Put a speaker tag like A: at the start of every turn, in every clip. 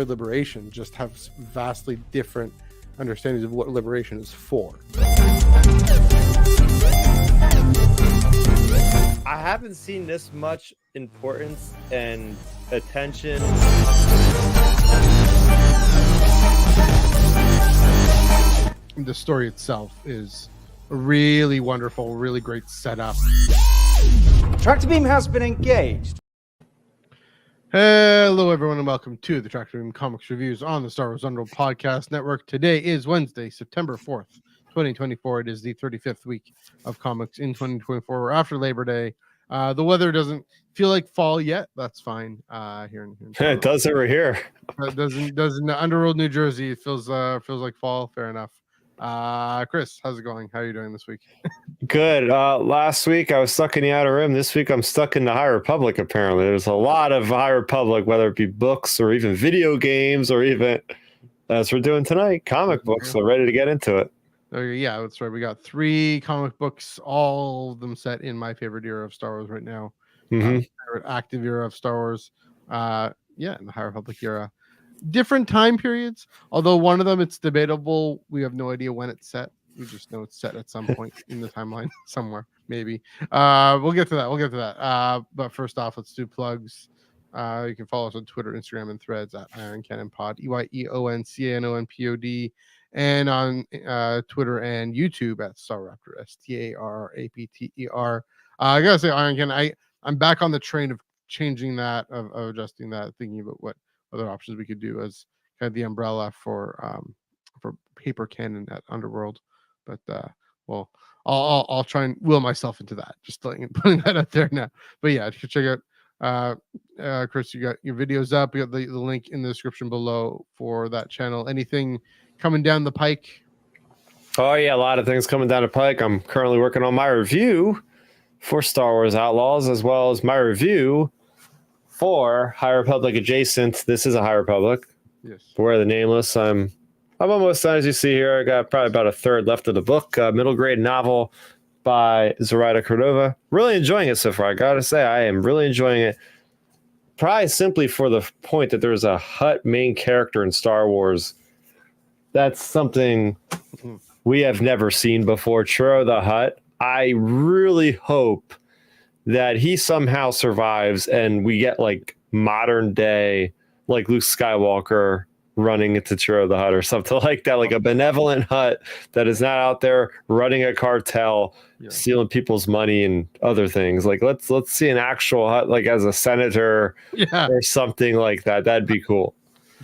A: liberation just have vastly different understandings of what liberation is for.
B: I haven't seen this much importance and attention.
A: The story itself is a really wonderful, really great setup.
C: Tractor beam has been engaged.
A: Hello, everyone, and welcome to the Tractor Beam Comics Reviews on the Star Wars Underworld Podcast Network. Today is Wednesday, September 4th, 2024. It is the 35th week of comics in 2024. We're after Labor Day. The weather doesn't feel like fall yet. That's fine. Here in
B: It does over here.
A: Doesn't in Underworld, New Jersey. It feels like fall. Fair enough. Chris, how's it going? How are you doing this week?
B: Good. Last week I was stuck in the Outer Rim. This week I'm stuck in the High Republic, apparently. There's a lot of High Republic, whether it be books or even video games or even, as we're doing tonight, comic books. So ready to get into it.
A: Okay, yeah, that's right. We got 3 comic books, all of them set in my favorite era of Star Wars right now. Favorite active era of Star Wars. In the High Republic era. Different time periods, although one of them, it's debatable. We have no idea when it's set. We just know it's set at some point in the timeline somewhere, maybe. We'll get to that. But first off, let's do plugs. You can follow us on Twitter, Instagram, and Threads at Iron Cannon Pod, EYEONCANONPOD, and on Twitter and YouTube at Starraptor, STARRAPTER. I gotta say, Iron Cannon, I'm back on the train of changing that, of adjusting that, thinking about what other options we could do as kind of the umbrella for Paper Cannon at Underworld. But I'll try and will myself into that. Just putting that out there now. But yeah, you can check out Chris, you got your videos up. You got the link in the description below for that channel. Anything coming down the pike?
B: Oh yeah, a lot of things coming down the pike. I'm currently working on my review for Star Wars Outlaws, as well as my review for High Republic adjacent. This is a High Republic.
A: Yes.
B: For the Nameless. I'm almost done, as you see here. I got probably about a third left of the book. Middle grade novel by Zoraida Cordova. Really enjoying it so far. I gotta say, I am really enjoying it. Probably simply for the point that there's a Hutt main character in Star Wars. That's something we have never seen before. Churro the Hutt. I really hope that he somehow survives and we get like modern day, like Luke Skywalker running into Churro the Hutt or something like that, like a benevolent Hutt that is not out there running a cartel, stealing people's money and other things. Like let's see an actual Hutt, like as a senator or something like that. That'd be cool.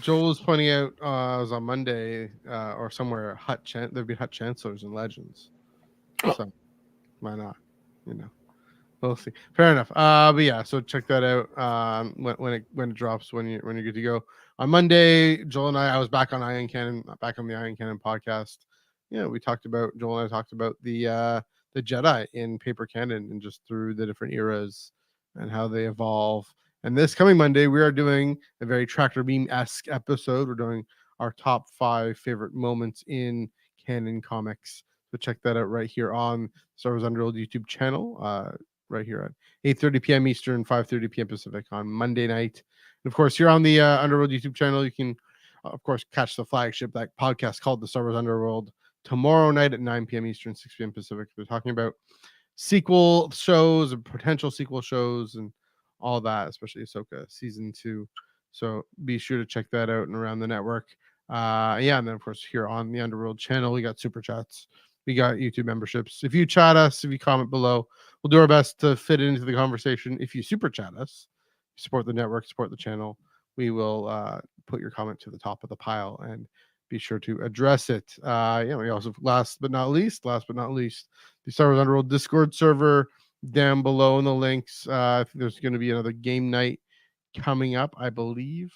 A: Joel was pointing out, it was on Monday or somewhere, there'd be Hutt chancellors and legends. So why not? We'll see. Fair enough. But yeah, so check that out when it drops, when you're good to go. On Monday, Joel and I was back on the Iron Cannon podcast. Joel and I talked about the Jedi in Paper Cannon and just through the different eras and how they evolve. And this coming Monday, we are doing a very Tractor Beam-esque episode. We're doing our top 5 favorite moments in canon comics. So check that out right here on Star Wars Underworld YouTube channel. Right here at 8:30 p.m. Eastern, 5:30 p.m. Pacific on Monday night. And of course, here on the Underworld YouTube channel, you can, of course, catch the flagship, that podcast called the Star Wars Underworld, tomorrow night at 9 p.m. Eastern, 6 p.m. Pacific. We're talking about sequel shows and potential sequel shows and all that, especially Ahsoka Season 2. So be sure to check that out and around the network. And then, of course, here on the Underworld channel, we got Super Chats. We got YouTube memberships. If you chat us, if you comment below, we'll do our best to fit into the conversation. If you super chat us, support the network, support the channel, we will put your comment to the top of the pile and be sure to address it. We also, last but not least, the Star Wars Underworld Discord server down below in the links. I think there's going to be another game night coming up, I believe.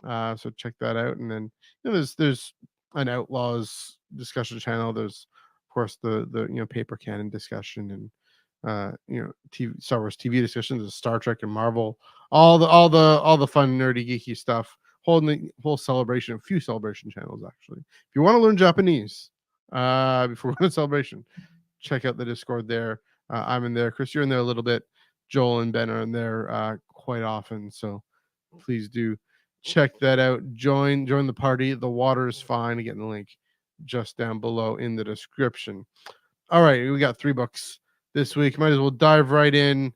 A: So check that out. And then there's an Outlaws discussion channel. There's of course the Paper Cannon discussion and Star Wars TV discussions, Star Trek and Marvel, all the fun nerdy geeky stuff. Holding the whole celebration, a few celebration channels actually. If you want to learn Japanese before we go to celebration, check out the Discord there. I'm in there. Chris, you're in there a little bit. Joel and Ben are in there quite often, so please do check that out. Join the party. The water is fine. Again, the link just down below in the description. All right, we got 3 books this week. Might as well dive right in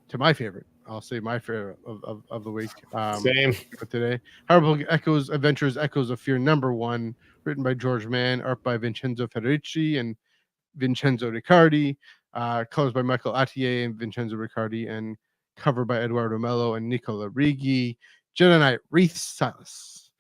A: to my favorite. I'll say my favorite of the week.
B: Same.
A: Today, Horrible Echoes, Adventures, Echoes of Fear, #1, written by George Mann, art by Vincenzo Federici and Vincenzo Riccardi, colors by Michael Attier and Vincenzo Riccardi, and cover by Eduardo Mello and Nicola Righi. Jedi Knight Reath Silas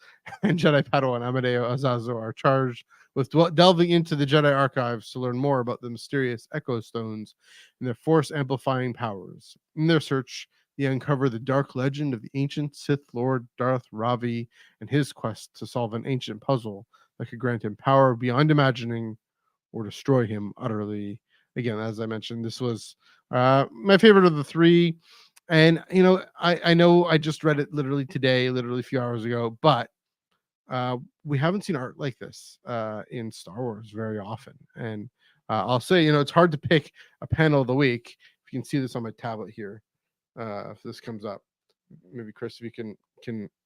A: and Jedi Padawan Amadeo Azazo are charged with delving into the Jedi archives to learn more about the mysterious Echo Stones and their force-amplifying powers. In their search, they uncover the dark legend of the ancient Sith Lord Darth Ravi and his quest to solve an ancient puzzle that could grant him power beyond imagining or destroy him utterly. Again, as I mentioned, this was my favorite of the 3. And, I know I just read it literally today, literally a few hours ago, but we haven't seen art like this in Star Wars very often. And I'll say, it's hard to pick a panel of the week. If you can see this on my tablet here, if this comes up, maybe Chris, if you can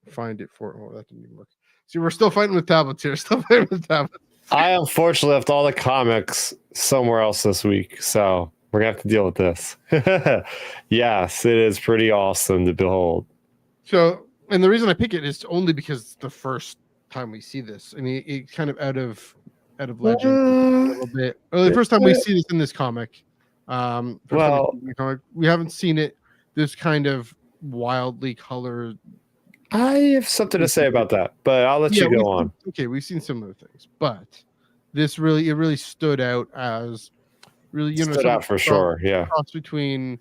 A: find it that didn't even work. See, we're still fighting with tablets here. Still fighting with tablets.
B: I unfortunately left all the comics somewhere else this week, so we're gonna have to deal with this. Yes, it is pretty awesome to behold.
A: So, and the reason I pick it is only because it's the first time we see this. I mean, it kind of out of legend a little bit. Or the first time we see this in this comic. We haven't seen it this kind of wildly colored.
B: I have something to say about that, but I'll let you go on.
A: Okay, we've seen similar things, but this really stood out as really,
B: stood out for sure. Yeah,
A: cross between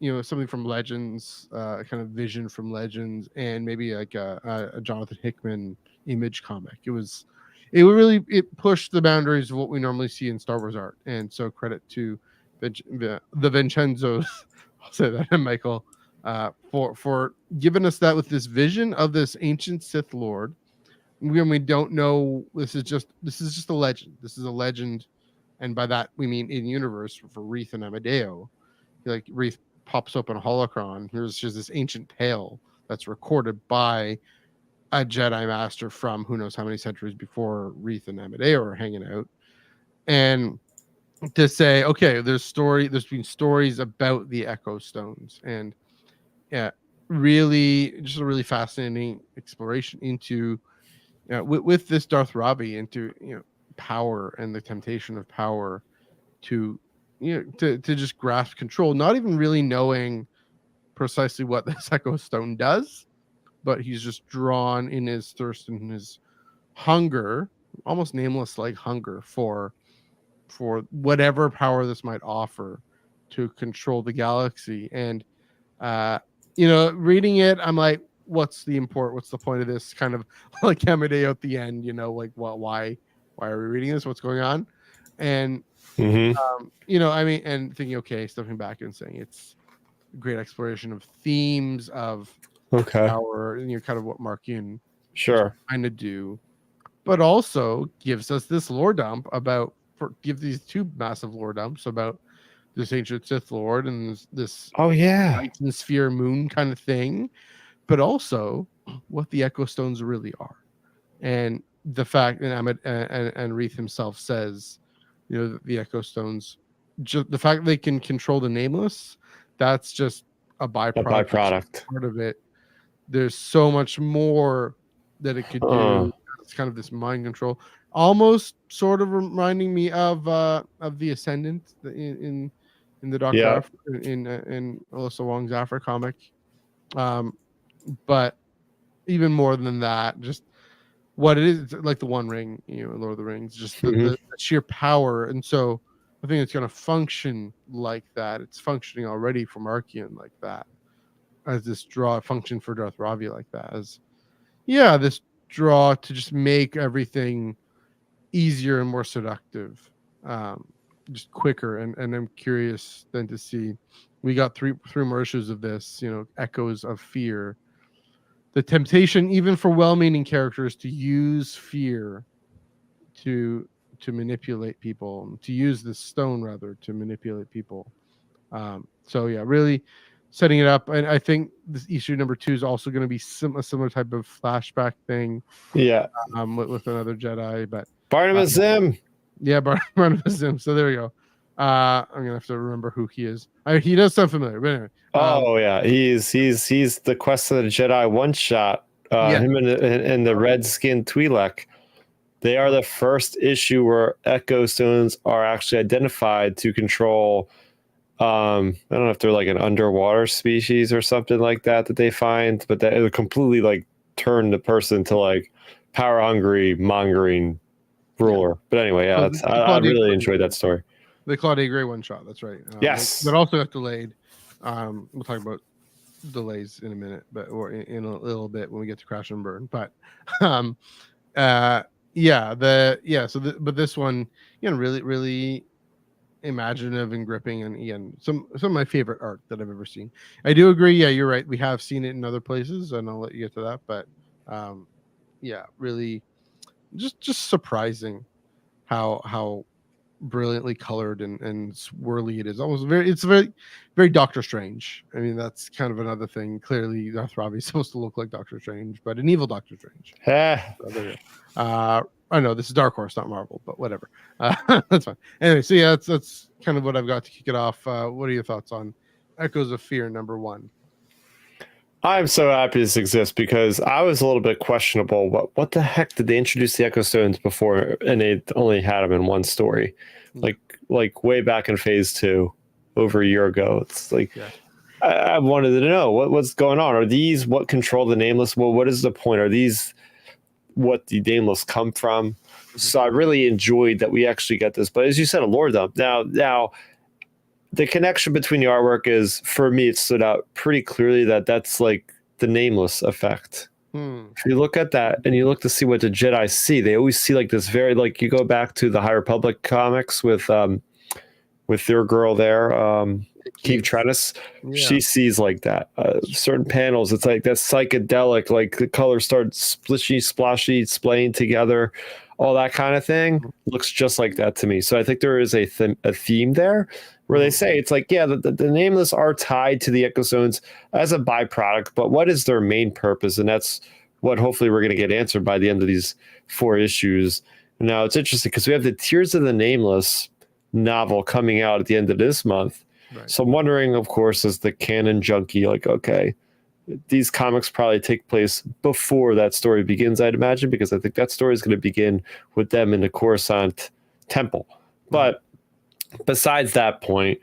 A: something from Legends, kind of vision from Legends, and maybe like a Jonathan Hickman Image comic. It pushed the boundaries of what we normally see in Star Wars art, and so credit to the Vincenzos. I'll say that, and Michael, for giving us that with this vision of this ancient Sith Lord. We don't know. This is just a legend. This is a legend, and by that we mean in universe for Reath and Amadeo. Like Reath pops open a holocron. Here's just this ancient tale that's recorded by a Jedi Master from who knows how many centuries before Reath and Amadeo are hanging out, and to say, okay, there's been stories about the Echo Stones, and really just a really fascinating exploration into with this Darth Ravi into power and the temptation of power to to just grasp control, not even really knowing precisely what this Echo Stone does, but he's just drawn in his thirst and his hunger, almost nameless like hunger for whatever power this might offer to control the galaxy. And reading it, I'm like, what's the point of this? Kind of like Amadeo at the end, like why are we reading this? What's going on? And and thinking, okay, stepping back and saying it's a great exploration of themes of power, and kind of what Marchion trying to do, but also gives us this lore dump give these 2 massive lore dumps about this ancient Sith Lord and this Titan sphere moon kind of thing, but also what the Echo Stones really are, and the fact and Reath himself says, the Echo Stones, just the fact that they can control the Nameless, that's just a byproduct. Part of it. There's so much more that it could do. It's kind of this mind control, almost sort of reminding me of the Ascendant in the Doctor in Alyssa Wong's Afra comic, but even more than that, just what it is, like the One Ring, Lord of the Rings, just the sheer power. And so I think it's going to function like that. It's functioning already for Marchion like that, as this draw function for Darth Ravi like that, as this draw to just make everything easier and more seductive, just quicker. And I'm curious then to see, we got three more issues of this, Echoes of Fear, the temptation even for well-meaning characters to use fear to manipulate people, to use the stone rather to manipulate people. Really setting it up. And I think this issue number 2 is also going to be a similar type of flashback thing.
B: Yeah.
A: With another Jedi, but
B: Barnabas Zim.
A: Yeah, Barnabas Zim. So there we go. I'm gonna have to remember who he is. He does sound familiar, but anyway.
B: Yeah, he's the Quest of the Jedi one shot. Him and the red skinned Twi'lek. They are the first issue where Echo Stones are actually identified to control. I don't know if they're like an underwater species or something like that they find, but that it completely like turn the person to like power hungry, mongering ruler. Yeah. But anyway, yeah, I really enjoyed that story.
A: The Claudia Gray one shot. That's right.
B: Yes,
A: that also got delayed. We'll talk about delays in a minute, or in a little bit when we get to Crash and Burn. But but this one, really, really imaginative and gripping, and again, some of my favorite art that I've ever seen. I do agree. Yeah, you're right. We have seen it in other places, and I'll let you get to that. But really, just surprising how brilliantly colored and swirly it is. It's very, very Doctor Strange. I mean, that's kind of another thing. Clearly, Darth Robbie's supposed to look like Doctor Strange, but an evil Doctor Strange. I know this is Dark Horse, not Marvel, but whatever. That's fine. Anyway, so yeah, that's kind of what I've got to kick it off. What are your thoughts on Echoes of Fear number 1?
B: I'm so happy this exists because I was a little bit questionable. What the heck did they introduce the Echo Stones before, and they only had them in one story, like way back in Phase 2, over a year ago. It's like I wanted to know what's going on. Are these what control the Nameless? Well, what is the point? Are these what the Nameless come from? So I really enjoyed that we actually got this. But as you said, a lore dump. Now. The connection between the artwork is, for me, it stood out pretty clearly that's like the Nameless effect. If you look at that and you look to see what the Jedi see, they always see like this very, like you go back to the High Republic comics with their girl there, Keeve Trennis. Yeah. She sees like that. Certain panels, it's like that psychedelic, like the colors start splishy, splashy, splaying together. All that kind of thing looks just like that to me. So I think there is a theme there where they say it's like, yeah, the Nameless are tied to the Echo Stones as a byproduct, but what is their main purpose? And that's what hopefully we're going to get answered by the end of these 4 issues. Now, it's interesting because we have the Tears of the Nameless novel coming out at the end of this month. Right. So I'm wondering, of course, as the canon junkie, like, okay, these comics probably take place before that story begins, I'd imagine, because I think that story is going to begin with them in the Coruscant temple. But besides that point,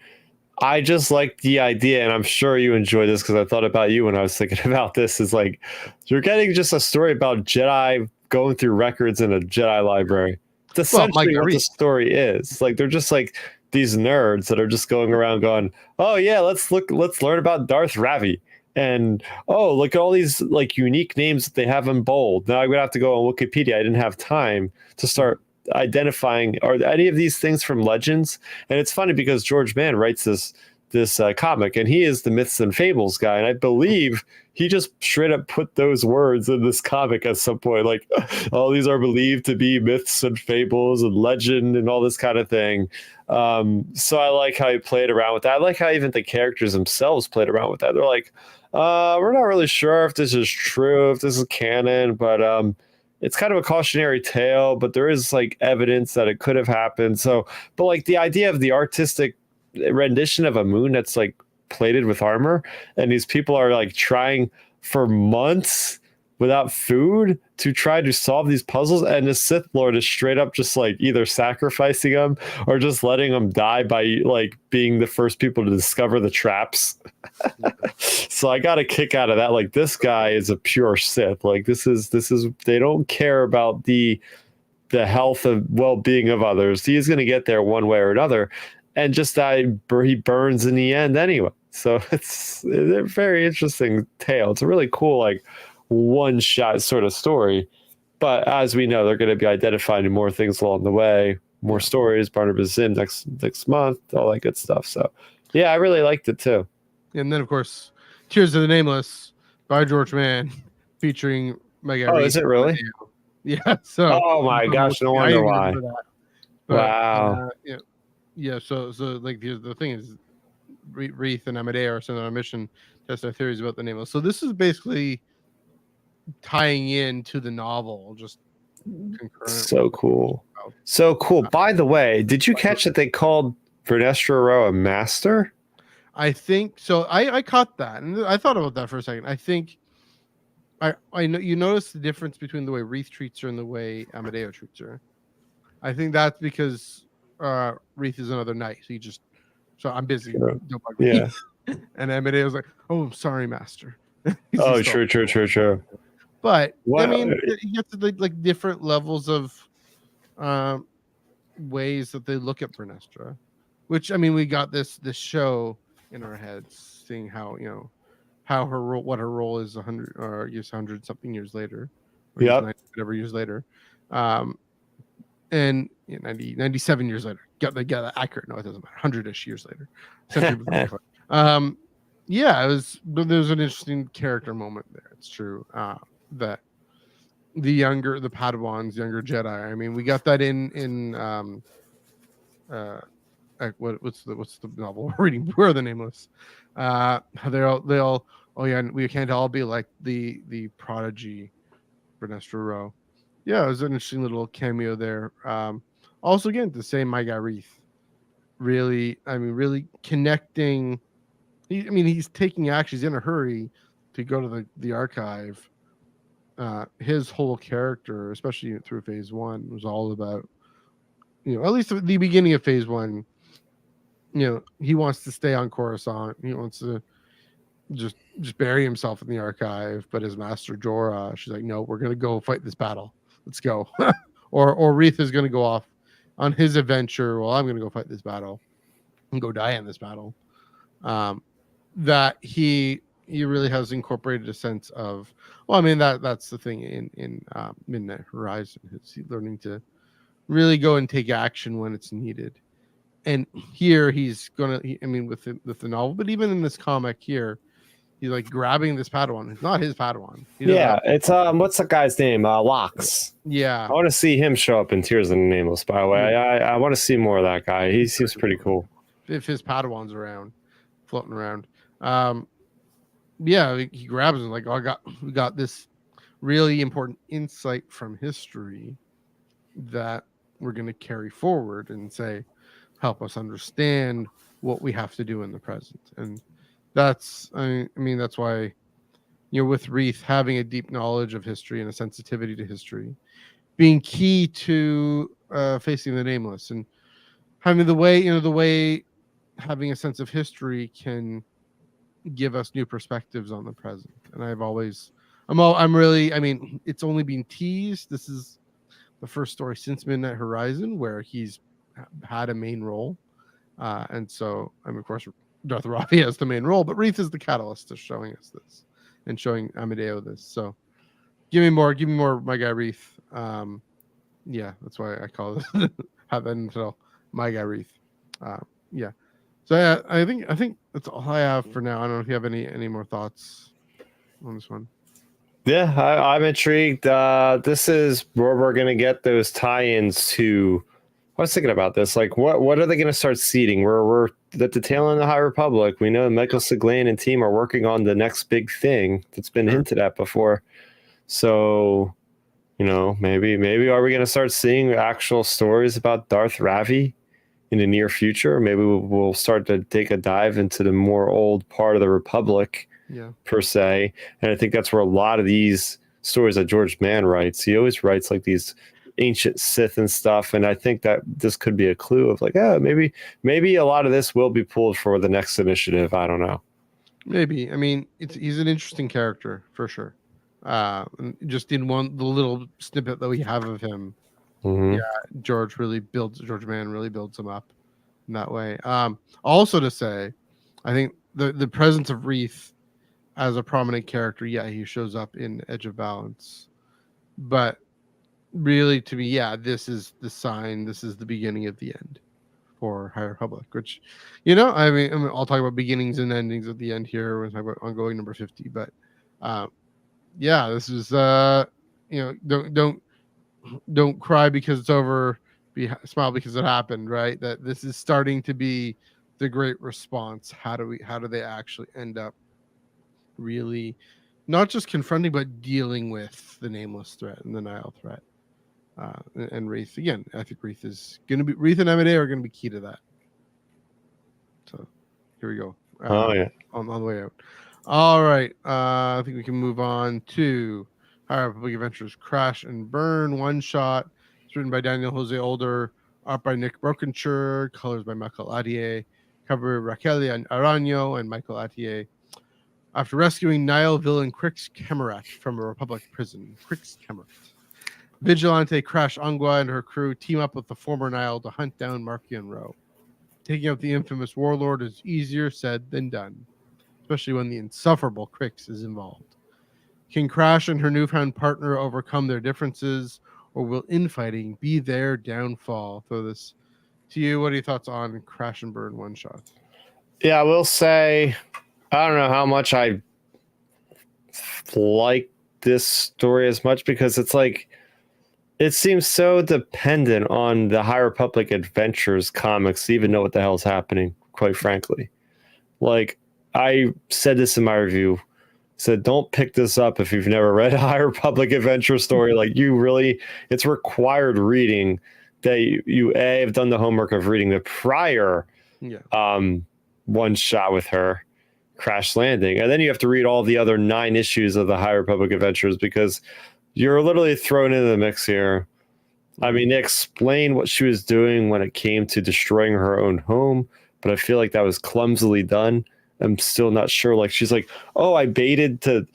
B: I just like the idea, and I'm sure you enjoy this because I thought about you when I was thinking about this, is like you're getting just a story about Jedi going through records in a Jedi library. It's essentially what the story is. Like they're just like these nerds that are just going around going, oh yeah, let's learn about Darth Ravi. And look at all these like unique names that they have in bold. Now I'm gonna have to go on Wikipedia. I didn't have time to start identifying, are any of these things from Legends? And it's funny because George Mann writes this comic, and he is the Myths and Fables guy, and I believe he just straight up put those words in this comic at some point, like all these are believed to be myths and fables and legend and all this kind of thing. So I like how he played around with that. I like how even the characters themselves played around with that. They're like, we're not really sure if this is true, if this is canon, but it's kind of a cautionary tale, but there is like evidence that it could have happened. So, but like the idea of the artistic rendition of a moon that's like plated with armor, and these people are like trying for months without food to try to solve these puzzles, and the Sith Lord is straight up just like either sacrificing them or just letting them die by like being the first people to discover the traps. So I got a kick out of that. Like this guy is a pure Sith. Like this is they don't care about the health and well-being of others. He's going to get there one way or another, and just that he burns in the end anyway. So it's a very interesting tale. It's a really cool like one-shot sort of story, but as we know, they're going to be identifying more things along the way, more stories, Barnabas Zim next month, all that good stuff. So yeah, I really liked it too.
A: And then of course, Tears of the Nameless by George Mann, featuring Mega.
B: Oh, is it really?
A: Yeah. So.
B: Oh my gosh! No wonder why.
A: But,
B: wow.
A: Yeah. So like the thing is, Reath and Amadeo are sent on a mission to test their theories about the Nameless. So this is basically tying in to the novel, just concurrent.
B: So cool. So cool. By the way, did you catch that they called Vernestra Rowe a master?
A: I think so. I caught that, and I thought about that for a second. I think I know you notice the difference between the way Reath treats her and the way Amadeo treats her. I think that's because Reath is another knight. So I'm busy.
B: Sure.
A: Don't bug me.
B: Yeah.
A: And Amadeo's like, "Oh, I'm sorry, master."
B: Oh, true.
A: But
B: What?
A: I mean, you get to like different levels of ways that they look at Vernestra, which I mean, we got this show in our heads, seeing how how her role, what her role is 100 or 100 something years later, or
B: Yep.
A: 90 whatever years later, and 97 years later. Got that accurate? No, it doesn't matter. 100-ish years later. Yeah, there was an interesting character moment there. It's true that the Padawans, younger Jedi. I mean, we got that in what's the novel we're reading? We're the Nameless. They all oh yeah, we can't all be like the prodigy Vernestra Rowe. Yeah, it was an interesting little cameo there. Also, again, the same my guy Reath. Really connecting. He's taking action. He's in a hurry to go to the archive. His whole character, especially through phase 1, was all about, at least at the beginning of phase 1, he wants to stay on Coruscant. He wants to just bury himself in the archive. But his master Jorah, she's like, no, we're gonna go fight this battle. Let's go. or Reath is gonna go off on his adventure. Well, I'm gonna go fight this battle and go die in this battle. That he really has incorporated a sense of, well, I mean, that's the thing in Midnight Horizon. He's learning to really go and take action when it's needed. And here he's gonna, with the novel, but even in this comic here, he's like grabbing this Padawan. It's not his Padawan.
B: It's what's the guy's name? Lox.
A: Yeah,
B: I want to see him show up in Tears of the Nameless. By the way, I want to see more of that guy. He seems pretty cool.
A: If his Padawan's around, floating around, he grabs him like, oh, we got this really important insight from history that we're going to carry forward and say, help us understand what we have to do in the present. And that's, that's why, with Reath having a deep knowledge of history and a sensitivity to history being key to facing the Nameless, and having the way having a sense of history can give us new perspectives on the present. And it's only been teased. This is the first story since Midnight Horizon where he's had a main role. And so, of course, Darth Ravi has the main role, but Reath is the catalyst to showing us this and showing Amadeo this. So give me more, my guy Reath. That's why I call it have that until my guy Reath. So yeah, I think that's all I have for now. I don't know if you have any more thoughts on this one.
B: Yeah, I'm intrigued. This is where we're gonna get those tie-ins to. I was thinking about this. Like, what are they gonna start seeding? We're at the tail end of the High Republic. We know Michael Siglain and team are working on the next big thing that's been hinted at before. So, maybe are we gonna start seeing actual stories about Darth Ravi in the near future? Maybe we'll start to take a dive into the more old part of the Republic, per se. And I think that's where a lot of these stories that George Mann writes. He always writes like these ancient Sith and stuff. And I think that this could be a clue of like, maybe a lot of this will be pulled for the next initiative. I don't know. Maybe.
A: He's an interesting character for sure. Just in the little snippet that we have of him.
B: Mm-hmm.
A: Yeah, George Mann really builds him up in that way. Also to say, I think the presence of Reath as a prominent character, he shows up in Edge of Balance. But really, to me, this is the sign, this is the beginning of the end for High Republic, which, I'll talk about beginnings and endings at the end here when I talk about ongoing number 50. But this is, don't cry because it's over, smile because it happened, right? That this is starting to be the Great Response. How do they actually end up really not just confronting but dealing with the Nameless threat and the Nile threat? And Reath again. I think Reath and Amadeo are gonna be key to that. So here we go. On the way out. All right. I think we can move on to High Republic Adventures Crash and Burn one shot. It's written by Daniel Jose Older, art by Nick Brokenshire, colors by Michael Attier, cover Raquel Araño and Michael Attier. After rescuing Nile villain Crix Camerat from a Republic prison, Vigilante Crash Angua and her crew team up with the former Nile to hunt down Marchion Row. Taking out the infamous warlord is easier said than done, especially when the insufferable Crix is involved. Can Crash and her newfound partner overcome their differences, or will infighting be their downfall? Throw this to you. What are your thoughts on Crash and Burn one shot?
B: Yeah, I will say, I don't know how much I like this story as much, because it's like, it seems so dependent on the High Republic Adventures comics to even know what the hell's happening, quite frankly. Like, I said this in my review, said don't pick this up if you've never read a High Republic Adventure story. Like, you really, it's required reading that you have done the homework of reading the prior one shot with her, Crash Landing, and then you have to read all the other 9 issues of the High Republic Adventures, because you're literally thrown into the mix here. I mean, they explained what she was doing when it came to destroying her own home, but I feel like that was clumsily done. I'm still not sure. Like, she's like, oh, I baited the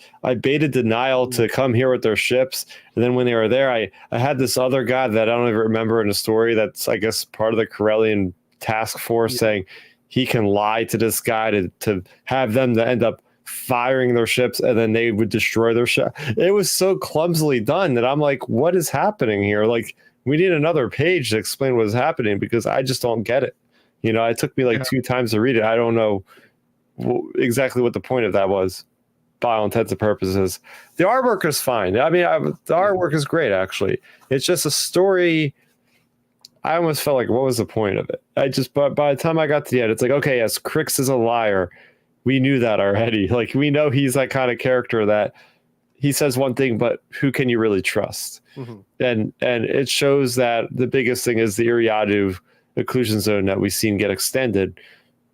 B: Nile to come here with their ships. And then when they were there, I had this other guy that I don't even remember in the story that's, I guess, part of the Corellian task force saying he can lie to this guy to have them to end up firing their ships, and then they would destroy their ship. It was so clumsily done that I'm like, what is happening here? Like, we need another page to explain what is happening, because I just don't get it. You know, it took me like 2 times to read it. I don't know exactly what the point of that was, by all intents and purposes. The artwork is fine. I mean, the artwork is great, actually. It's just a story. I almost felt like, what was the point of it? But by the time I got to the end, it's like, okay, yes, Crix is a liar. We knew that already. Like, we know he's that kind of character that he says one thing, but who can you really trust? Mm-hmm. And it shows that the biggest thing is the Iriadu occlusion zone that we've seen get extended.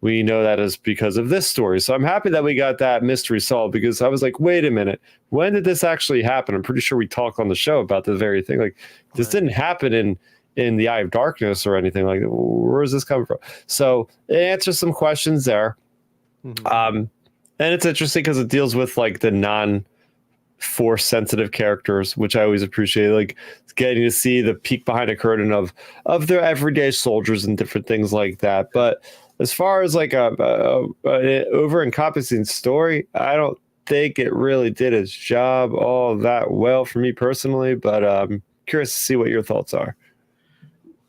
B: We know that is because of this story. So I'm happy that we got that mystery solved, because I was like, wait a minute, when did this actually happen? I'm pretty sure we talked on the show about the very thing. Like, this didn't happen in the Eye of Darkness or anything. Like, where is this coming from? So it answers some questions there. Mm-hmm. And it's interesting because it deals with like the non-force sensitive characters, which I always appreciate, like getting to see the peek behind a curtain of their everyday soldiers and different things like that. But as far as like a over encompassing story, I don't think it really did its job all that well for me personally. But I'm curious to see what your thoughts are.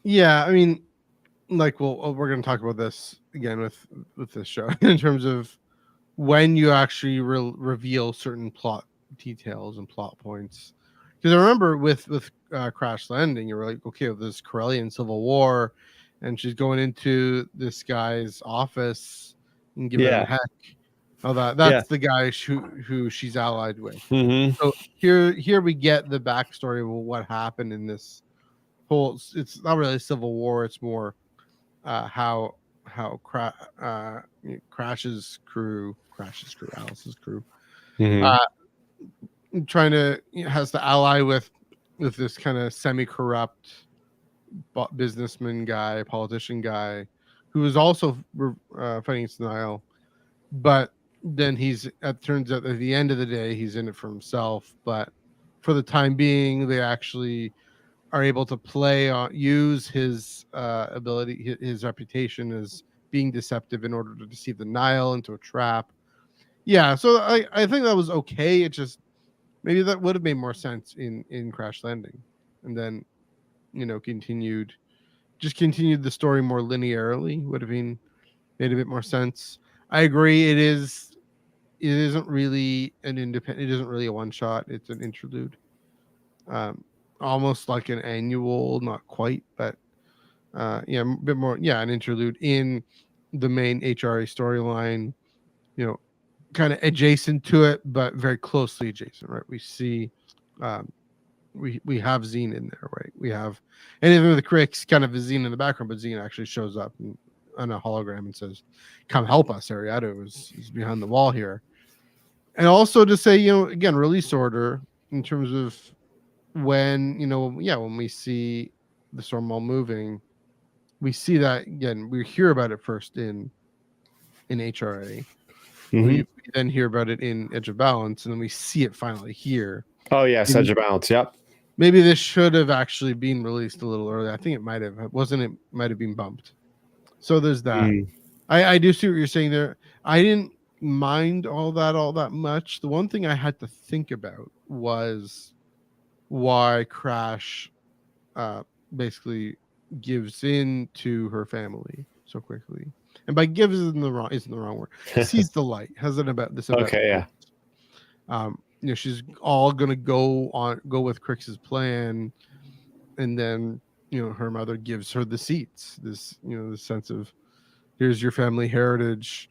A: Yeah, I mean, like, we're going to talk about this again with this show in terms of when you actually reveal certain plot details and plot points. Because I remember with Crash Landing, you were like, okay, well, there's Corellian Civil War, and she's going into this guy's office and giving him heck. Oh, that's the guy who she's allied with. Mm-hmm. So here we get the backstory of what happened in this whole. It's not really a civil war. It's more how Crash's crew, Alice's crew, trying to has to ally with this kind of semi-corrupt businessman guy, politician guy, who is also fighting against Nile, but then it turns out at the end of the day he's in it for himself. But for the time being, they actually are able to use his ability, his reputation as being deceptive in order to deceive the Nile into a trap. Yeah, so I think that was okay. It just maybe that would have made more sense in Crash Landing, and then continued the story more linearly would have made a bit more sense. I agree. It isn't really an independent. It isn't really a one shot. It's an interlude. Almost like an annual, not quite, but a bit more. Yeah, an interlude in the main HRA storyline, kind of adjacent to it, but very closely adjacent, right? We see, we have Zine in there, right? We have anything with the Cricks, kind of Zine in the background, but Zine actually shows up on a hologram and says, "Come help us, Ariado is behind the wall here." And also to say, again, release order in terms of when, when we see the storm wall moving, we see that again. We hear about it first in HRA. We then hear about it in Edge of Balance, and then we see it finally here.
B: Oh yes, Edge of Balance. Yep.
A: Maybe this should have actually been released a little earlier. I think it might have. It might have been bumped. So there's that. I do see what you're saying there. I didn't mind all that much. The one thing I had to think about was why Crash basically gives in to her family so quickly. And by gives isn't the wrong word. Sees the light. Has it about this?
B: Okay, yeah.
A: She's all gonna go with Crix's plan, and then her mother gives her the seeds. This the sense of, here's your family heritage.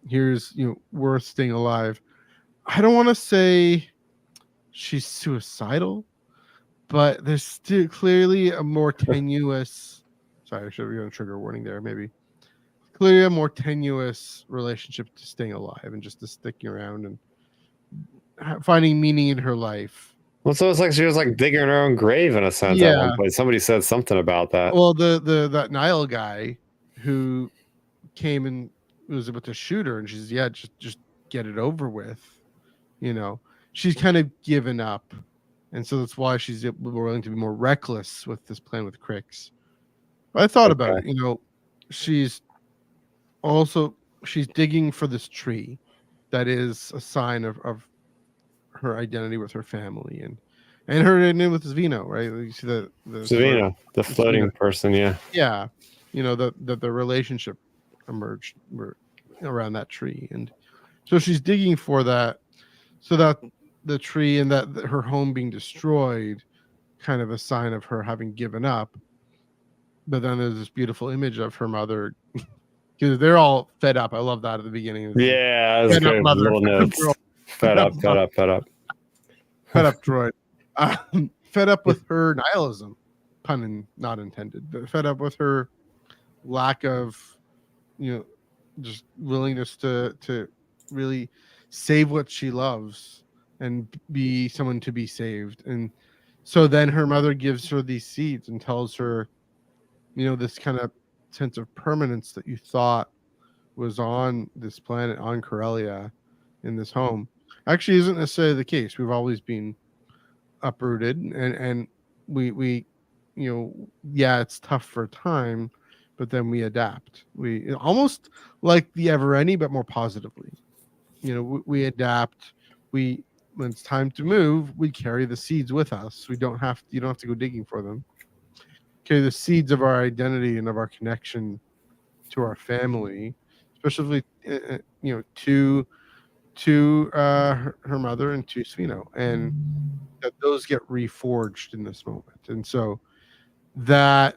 A: Here's worth staying alive. I don't want to say she's suicidal, but there's still clearly a more tenuous. Sorry, I should have given a trigger warning there. Maybe clearly a more tenuous relationship to staying alive and just to sticking around and finding meaning in her life.
B: Well, so it's like she was like digging her own grave in a sense. At one point. Somebody said something about that.
A: Well, that Nile guy who came and was about to shoot her, and she's just get it over with. She's kind of given up, and so that's why she's willing to be more reckless with this plan with Crix. But I thought about it. She's digging for this tree that is a sign of her identity with her family and her identity with Svino, right? You see the
B: Svino, the floating person, yeah.
A: Yeah, the relationship emerged around that tree, and so she's digging for that, so that the tree and that her home being destroyed, kind of a sign of her having given up. But then there's this beautiful image of her mother. Because they're all fed up. I love that at the beginning.
B: Yeah, that's good. Little notes. Fed up droid.
A: Fed up with her nihilism, pun not intended, but fed up with her lack of, just willingness to really save what she loves and be someone to be saved. And so then her mother gives her these seeds and tells her, this kind of sense of permanence that you thought was on this planet, on Corellia, in this home, actually isn't necessarily the case. We've always been uprooted, and we it's tough for a time, but then we adapt. We almost like the Ever Any, but more positively. We adapt. When it's time to move, we carry the seeds with us. You don't have to go digging for them. Carry the seeds of our identity and of our connection to our family, especially to her mother and to Svino, and that those get reforged in this moment. And so that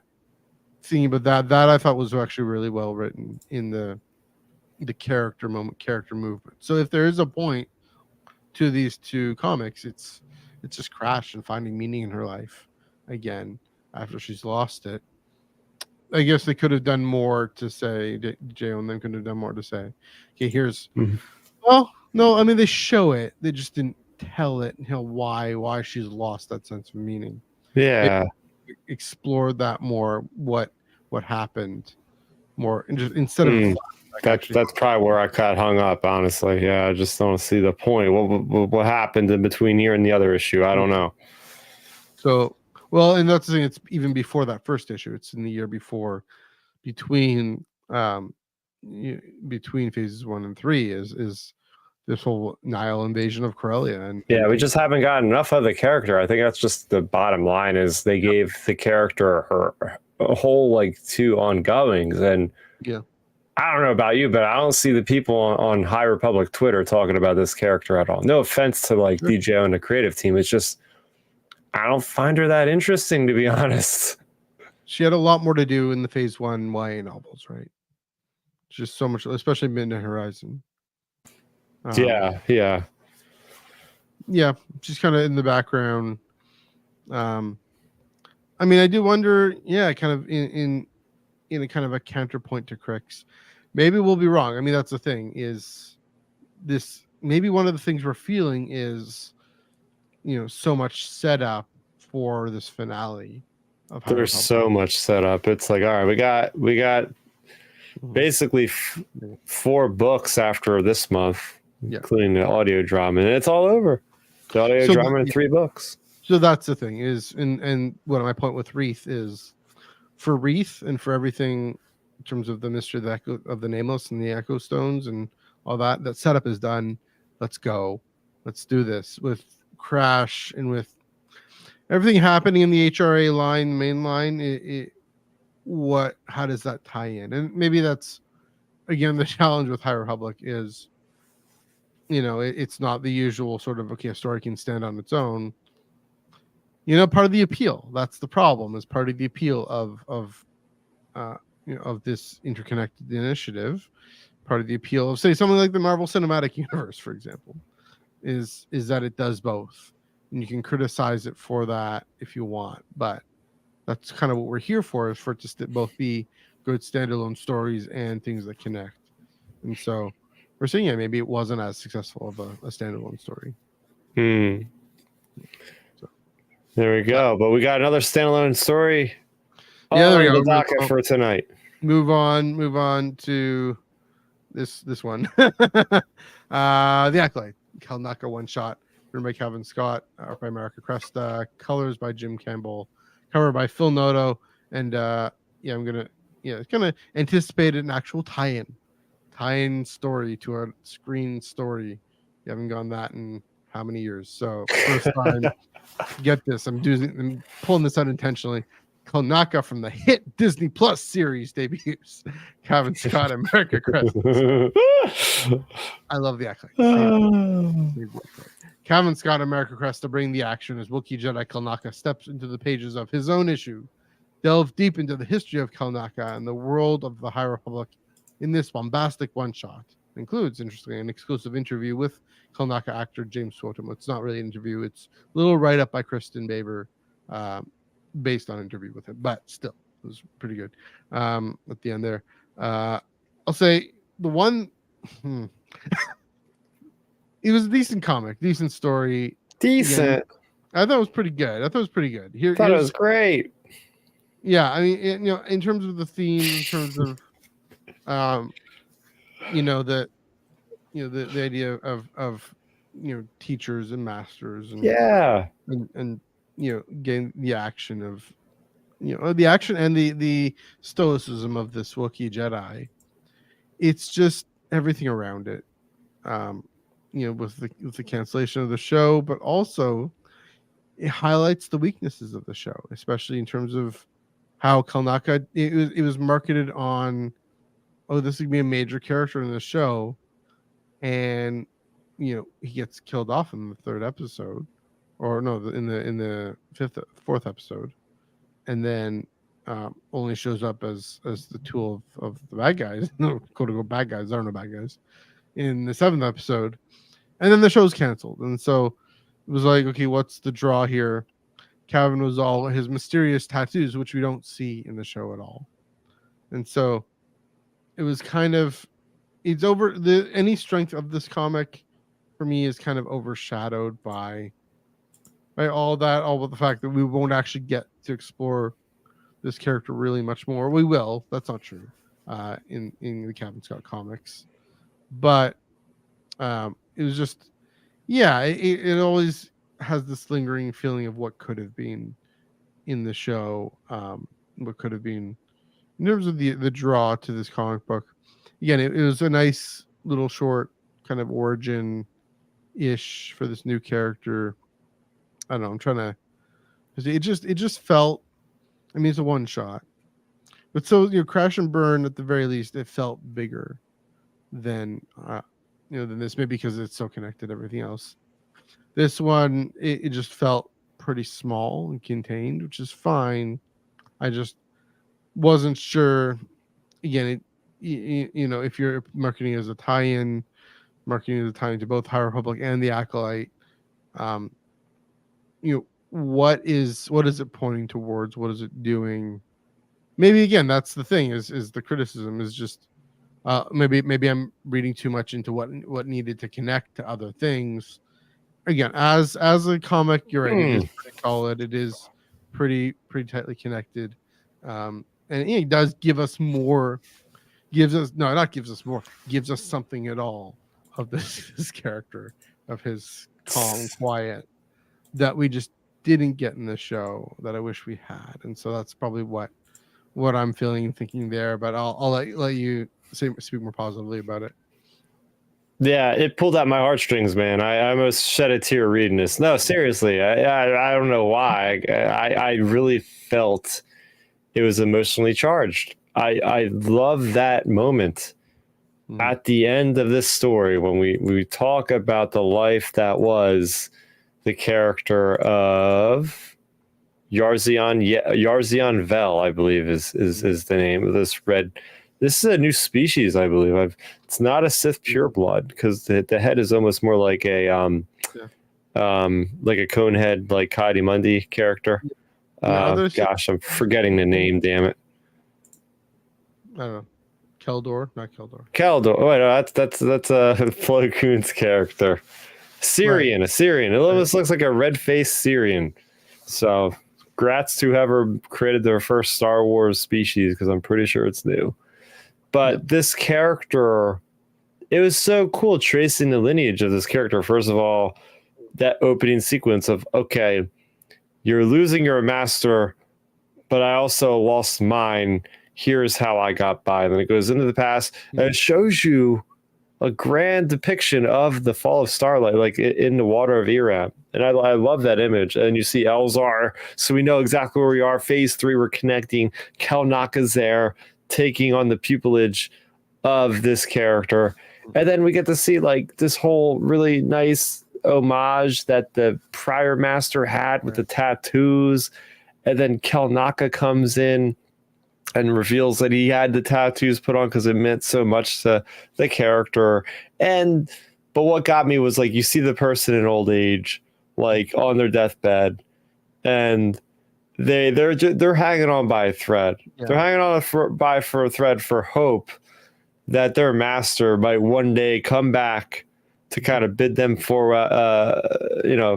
A: theme of that I thought was actually really well written in the character movement. So if there is a point to these two comics, it's just Crash and finding meaning in her life again after she's lost it. I guess they could have done more to say, J.O. and them could have done more to say, okay, here's well, no, I mean they show it, they just didn't tell it why she's lost that sense of meaning.
B: Yeah.
A: They explored that more, what happened more, and just instead of
B: that's probably where I got hung up, honestly. Yeah, I just don't see the point. What happened in between here and the other issue? I don't know.
A: So, well, and that's the thing. It's even before that first issue. It's in the year before, between phases 1 and 3 is this whole Nile invasion of Corellia. And
B: we just haven't gotten enough of the character. I think that's just the bottom line. Is they gave the character a whole 2 ongoings, and I don't know about you, but I don't see the people on High Republic Twitter talking about this character at all. No offense to DJ and the creative team. It's just, I don't find her that interesting, to be honest.
A: She had a lot more to do in the phase 1 YA novels, right? Just so much, especially Midnight Horizon.
B: Yeah.
A: Yeah, just kind of in the background. I mean, I do wonder, kind of in a kind of a counterpoint to Crix. Maybe we'll be wrong. I mean, that's the thing, is this maybe one of the things we're feeling is, so much setup for this finale of High
B: There's
A: Republic.
B: so much setup. It's like, all right, we got basically 4 books after this month, including the audio drama, and it's all over. The audio drama in 3 books.
A: So that's the thing is, and what my point with Reath is, for Reath and for everything in terms of the mystery of the Nameless and the Echo Stones and all that setup is done. Let's go. Let's do this with Crash and with everything happening in the HRA line, main line. How does that tie in? And maybe that's again the challenge with High Republic is, it's not the usual sort of, okay, a story can stand on its own. Part of the appeal. That's the problem. Is part of the appeal of this interconnected initiative. Part of the appeal of, say, something like the Marvel Cinematic Universe, for example, is that it does both, and you can criticize it for that if you want, but that's kind of what we're here for, is for it to both be good standalone stories and things that connect. And so we're saying, maybe it wasn't as successful of a standalone story.
B: There we go. But we got another standalone story.
A: There we go.
B: The docket for tonight.
A: Move on to this one. The Acolyte, Kelnacca one shot, written by Calvin Scott, art by Marika Cresta, colors by Jim Campbell, cover by Phil Noto, and I'm gonna anticipate an actual tie-in story to a screen story. You haven't gone that in how many years? So first time. Get this, I'm pulling this out intentionally. Kelnacca from the hit Disney Plus series debuts. Calvin Scott and Marika Cresta. I love the Acolyte. Calvin Scott and Marika Cresta bring the action as Wookiee Jedi Kelnacca steps into the pages of his own issue, delve deep into the history of Kelnacca and the world of the High Republic in this bombastic one-shot. It includes, interestingly, an exclusive interview with Kelnacca actor James Swotum. It's not really an interview. It's a little write-up by Kristen Baber based on an interview with him. But still, it was pretty good at the end there. I'll say the one... it was a decent comic, decent story.
B: Decent.
A: Again, I thought it was pretty good.
B: I thought it was great.
A: Yeah, I mean, in terms of the theme, in terms of... the idea of teachers and masters and getting the action of the action and the stoicism of this Wookiee Jedi. It's just everything around it, with the cancellation of the show, but also it highlights the weaknesses of the show, especially in terms of how Kelnacca it was marketed on. Oh, this would be a major character in the show, and he gets killed off in the 3rd episode, or no, in the 4th episode, and then only shows up as the tool of the bad guys, no quote unquote bad guys, there are no bad guys, in the 7th episode, and then the show's canceled. And so it was like, okay, what's the draw here? Calvin was all his mysterious tattoos, which we don't see in the show at all, and so it was kind of, it's over any strength of this comic for me is kind of overshadowed by all but the fact that we won't actually get to explore this character really much more. We will, that's not true in the Calvin Scott comics, but it was just, it always has this lingering feeling of what could have been in the show, what could have been in terms of the draw to this comic book. Again, it was a nice little short kind of origin-ish for this new character. I don't know. I'm trying to... It just felt... I mean, it's a one-shot. But so, Crash and Burn, at the very least, it felt bigger than this. Maybe because it's so connected to everything else. This one, it just felt pretty small and contained, which is fine. I just wasn't sure. Again, if you're marketing as a tie-in, marketing as a tie-in to both High Republic and the Acolyte, what is it pointing towards? What is it doing? Maybe again, that's the thing is the criticism is just maybe I'm reading too much into what needed to connect to other things. Again, as a comic, you're right. It is pretty solid. It is pretty tightly connected, and it does give us more. Gives us something at all of this character, of his calm, quiet, that we just didn't get in the show that I wish we had. And so that's probably what I'm feeling and thinking there. But I'll let you speak more positively about it.
B: Yeah, it pulled out my heartstrings, man. I almost shed a tear reading this. No, seriously, I don't know why. I really felt it was emotionally charged. I love that moment at the end of this story when we talk about the life that was the character of Yarzian Vel, I believe is the name of this red. This is a new species, I believe. It's not a Sith pureblood because the head is almost more like a conehead, like Ki-Adi-Mundi character. Gosh, I'm forgetting the name. Damn it!
A: I don't know. Keldor, not Keldor.
B: Keldor. Oh, wait, no, that's Plo Koon's character. Syrian, right. A Syrian. It almost looks like a red-faced Syrian. So, grats to whoever created their first Star Wars species because I'm pretty sure it's new. But this character, it was so cool tracing the lineage of this character. First of all, that opening sequence of, okay, you're losing your master, but I also lost mine. Here's how I got by. And then it goes into the past and it shows you a grand depiction of the fall of Starlight, like in the water of Iram. And I love that image. And you see Elzar, so we know exactly where we are. Phase 3, we're connecting. Kelnacca's there, taking on the pupillage of this character. And then we get to see like this whole really nice homage that the prior master had with the tattoos. And then Kelnacca comes in and reveals that he had the tattoos put on because it meant so much to the character. But what got me was like, you see the person in old age, like on their deathbed, and they're hanging on by a thread. Yeah. They're hanging on for a thread for hope that their master might one day come back to kind of bid them for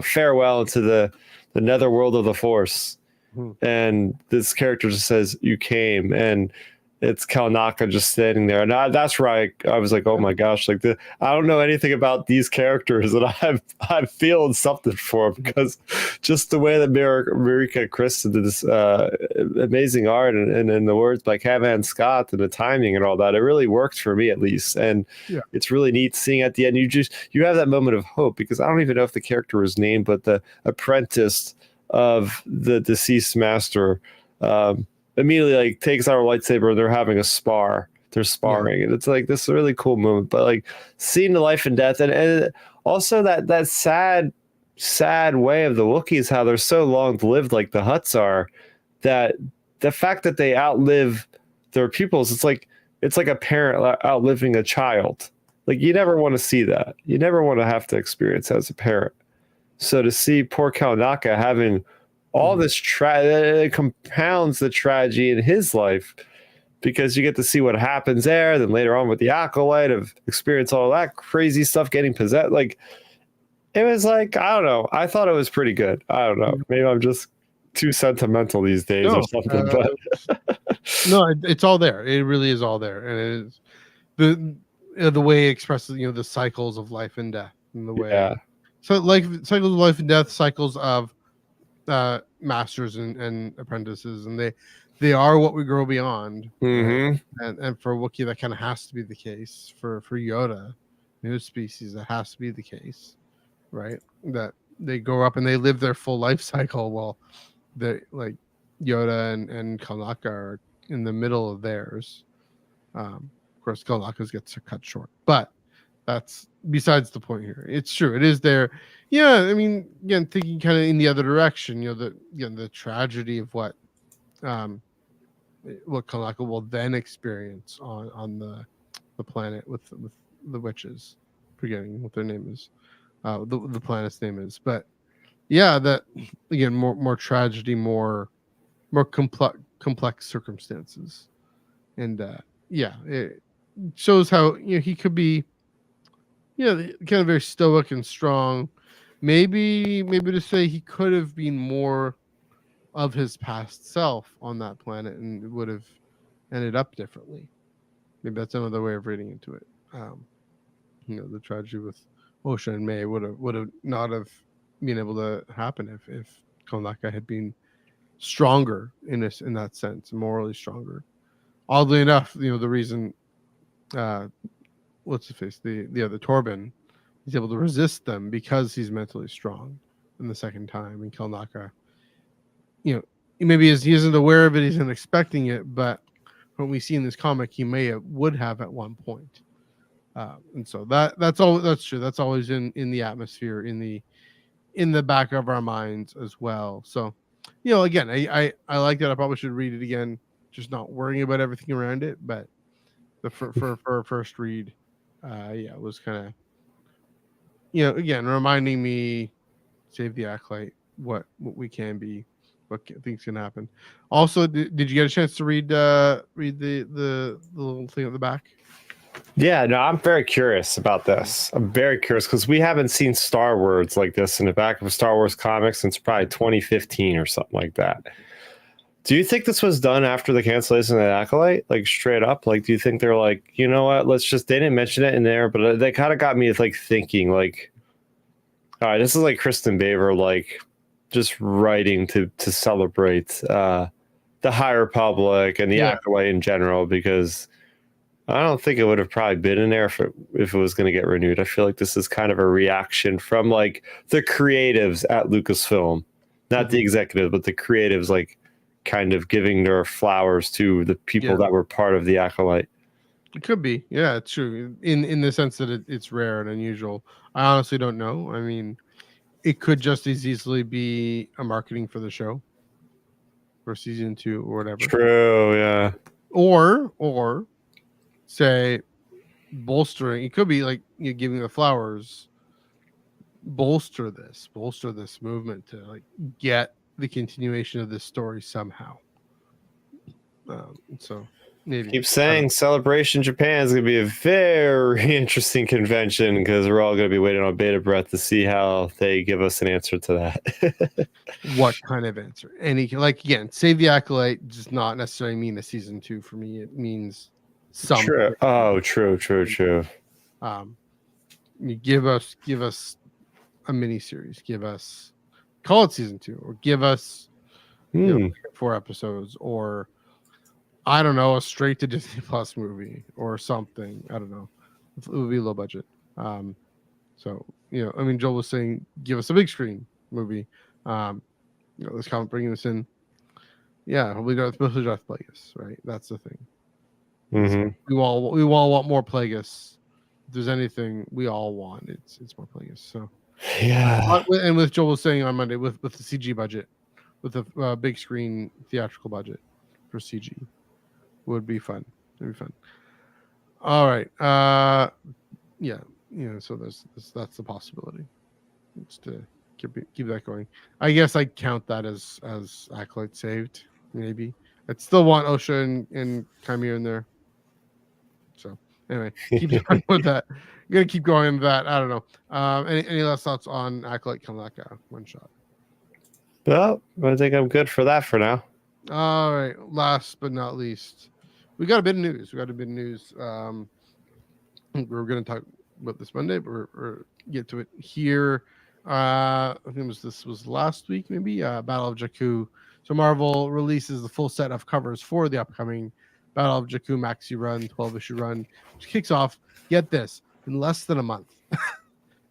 B: farewell to the netherworld of the Force. And this character just says, "You came," and it's Kelnacca just standing there. And that's where I was like, "Oh my gosh!" Like I don't know anything about these characters, and I'm feeling something for them because just the way that Marika Chris did this amazing art and the words by Cavan Scott and the timing and all that, it really worked for me at least. And it's really neat seeing at the end you have that moment of hope because I don't even know if the character was named, but the apprentice of the deceased master immediately like takes out a lightsaber and they're having a spar. They're sparring, and it's like this really cool moment. But like seeing the life and death, and also that sad way of the Wookiees, how they're so long lived, like the Hutts are. That the fact that they outlive their pupils, it's like a parent outliving a child. Like you never want to see that. You never want to have to experience that as a parent. So to see poor Kelnacca having all this it compounds the tragedy in his life because you get to see what happens there. Then later on with the Acolyte of experience all that crazy stuff getting possessed. Like it was like, I don't know. I thought it was pretty good. I don't know. Maybe I'm just too sentimental these days or something. But
A: no, it's all there. It really is all there. And it is the way it expresses, the cycles of life and death and the way. Yeah. So like cycles of life and death, cycles of masters and apprentices, and they are what we grow beyond. And for Wookiee, that kind of has to be the case. For Yoda, new species, that has to be the case, right? That they grow up and they live their full life cycle while they like Yoda and Kelnacca are in the middle of theirs. Of course, Kelnacca's gets cut short, but that's besides the point here. It's true. It is there. Yeah. I mean, again, thinking kind of in the other direction, the tragedy of what what Kelnacca will then experience on the planet with the witches, forgetting what their name is, the planet's name is. But yeah, that again, more tragedy, more complex circumstances, and it shows how he could be, kind of very stoic and strong. Maybe to say he could have been more of his past self on that planet and would have ended up differently. Maybe that's another way of reading into it. The tragedy with Osha and May would have not have been able to happen if Kelnacca had been stronger in that sense, morally stronger. Oddly enough, the reason what's his face, the other Torben, he's able to resist them because he's mentally strong in the second time. And Kelnacca, maybe he isn't aware of it, he's not expecting it, but when we see in this comic, he would have at one point. And so that's true. That's always in the atmosphere, in the back of our minds as well. So, again, I like that. I probably should read it again, just not worrying about everything around it. But for first read, it was kind of, again, reminding me, save the acolyte, what we can be, what things can happen. Also, did you get a chance to read the little thing at the back?
B: Yeah, no, I'm very curious about this. I'm very curious because we haven't seen Star Wars like this in the back of a Star Wars comic since probably 2015 or something like that. Do you think this was done after the cancellation of the Acolyte? Like straight up? Like, do you think they're like, you know what? They didn't mention it in there, but they kind of got me like thinking like, all right, this is like Kristen Baver, like just writing to celebrate the High Republic and the Acolyte in general, because I don't think it would have probably been in there if it was going to get renewed. I feel like this is kind of a reaction from like the creatives at Lucasfilm, not the executives, but the creatives, like kind of giving their flowers to the people that were part of the Acolyte.
A: It could be. Yeah, it's true. In the sense that it's rare and unusual. I honestly don't know. I mean, it could just as easily be a marketing for the show for season 2 or whatever.
B: True, yeah.
A: Or say bolstering. It could be like you giving the flowers, bolster this movement to like get the continuation of this story somehow. So maybe
B: keep saying Celebration Japan is going to be a very interesting convention because we're all going to be waiting on Beta Breath to see how they give us an answer to that.
A: What kind of answer? Any, like, again, Save the Acolyte does not necessarily mean a season 2 for me. It means something.
B: True. Oh, true.
A: You give us a mini series. Call it season 2, or give us 4 episodes, or I don't know, a straight to Disney Plus movie or something. I don't know. It would be low budget. So I mean, Joel was saying, give us a big screen movie. Let's come bringing this in. Yeah, we got especially Darth Plagueis, right? That's the thing.
B: Mm-hmm.
A: We all want more Plagueis. If there's anything we all want, it's more Plagueis. So
B: yeah.
A: And with Joel was saying on Monday, with the CG budget, with a big screen theatrical budget for CG, would be fun. It'd be fun. All right. So that's the possibility. Just to keep that going. I guess I'd count that as Acolyte saved. Maybe I'd still want Osha and Chimera in there. So anyway, keep going with that. I'm gonna keep going with that. I don't know. Any last thoughts on Acolyte Kelnacca one shot?
B: Well, I think I'm good for that for now.
A: All right. Last but not least, we got a bit of news. We were going to talk about this Monday, but we're get to it here. I think this was last week, maybe. Battle of Jakku. So Marvel releases the full set of covers for the upcoming Battle of Jakku maxi run, 12-issue run, which kicks off, get this, in less than a month.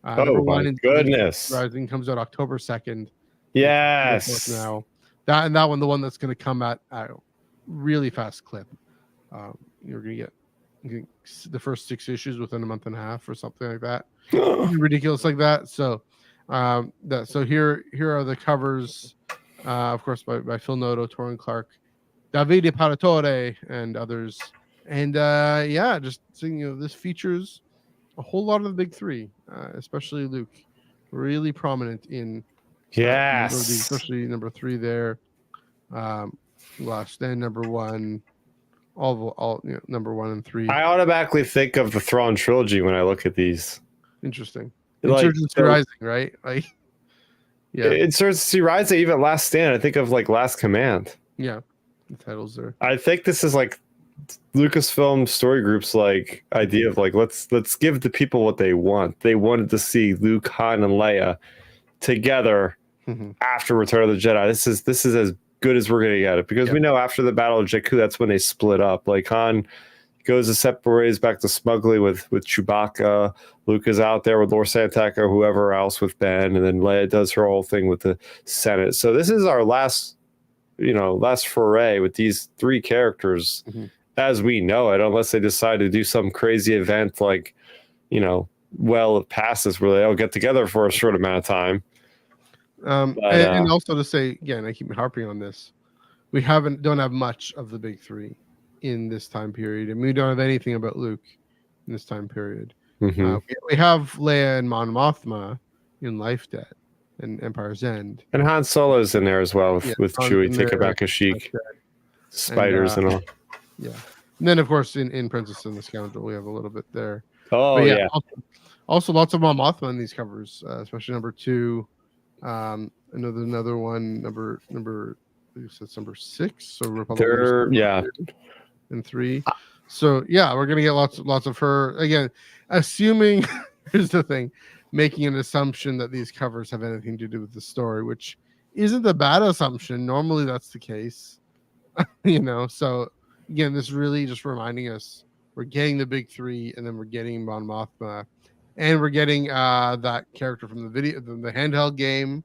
B: Oh my goodness!
A: Rising comes out October 2nd.
B: Yes.
A: Now that one, the one that's going to come at a really fast clip. You're going to get the first 6 issues within a month and a half or something like that. Ridiculous like that. So here are the covers, of course, by Phil Noto, Torrin Clark. Davide Paratore and others. And just seeing, this features a whole lot of the big three, especially Luke, really prominent in
B: Yes.
A: especially number 3 there. Last Stand number 1, all number 1 and 3.
B: I automatically think of the Thrawn trilogy when I look at these.
A: Interesting.
B: Like,
A: Insurgency Rising, right? Like, yeah.
B: Insurgency Rising, even Last Stand. I think of like Last Command.
A: Yeah, the titles there.
B: I think this is like Lucasfilm Story Group's like idea of like let's give the people what they want. They wanted to see Luke, Han, and Leia together after Return of the Jedi. This is as good as we're gonna get it, because we know after the Battle of Jakku, that's when they split up. Like Han goes to separate ways back to smuggling with Chewbacca. Luke is out there with Lord Santak or whoever else with Ben, and then Leia does her whole thing with the Senate. So this is our last foray with these 3 characters as we know it, unless they decide to do some crazy event like, past this where they all get together for a short amount of time. And
A: also to say, again, I keep harping on this, we don't have much of the big 3 in this time period, and we don't have anything about Luke in this time period. We have Leia and Mon Mothma in Life Debt and Empire's End,
B: and Han Solo's in there as well with Chewie. Think about Kashyyyk, spiders and all.
A: Yeah, and then of course in Princess and the Scoundrel we have a little bit there.
B: Oh yeah.
A: Also lots of Mon Mothma in these covers, especially number 2. Another one, number I guess that's number 6. So Republic and 3. So we're gonna get lots of her again. Assuming here's the thing, making an assumption that these covers have anything to do with the story, which isn't a bad assumption. Normally that's the case, So again, this really just reminding us we're getting the big 3, and then we're getting Mon Mothma, and we're getting that character from the handheld game.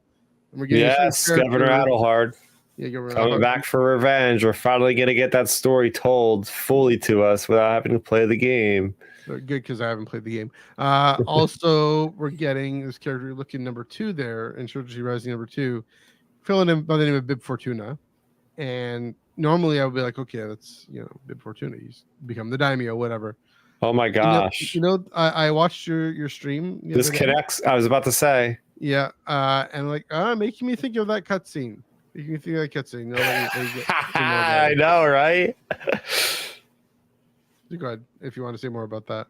A: And we're getting
B: Governor Adelhard. Coming back for revenge. We're finally going to get that story told fully to us without having to play the game.
A: Good, because I haven't played the game. Also, we're getting this character looking number 2 there, Insurgency Rising number 2, filling in by the name of Bib Fortuna. And normally I would be like, okay, that's, Bib Fortuna. He's become the daimyo, whatever.
B: Oh my gosh.
A: I watched your stream.
B: This connects. I was about to say.
A: Yeah. And making me think of that cutscene. You can think of that cutscene.
B: I know, right?
A: Go ahead if you want to say more about that.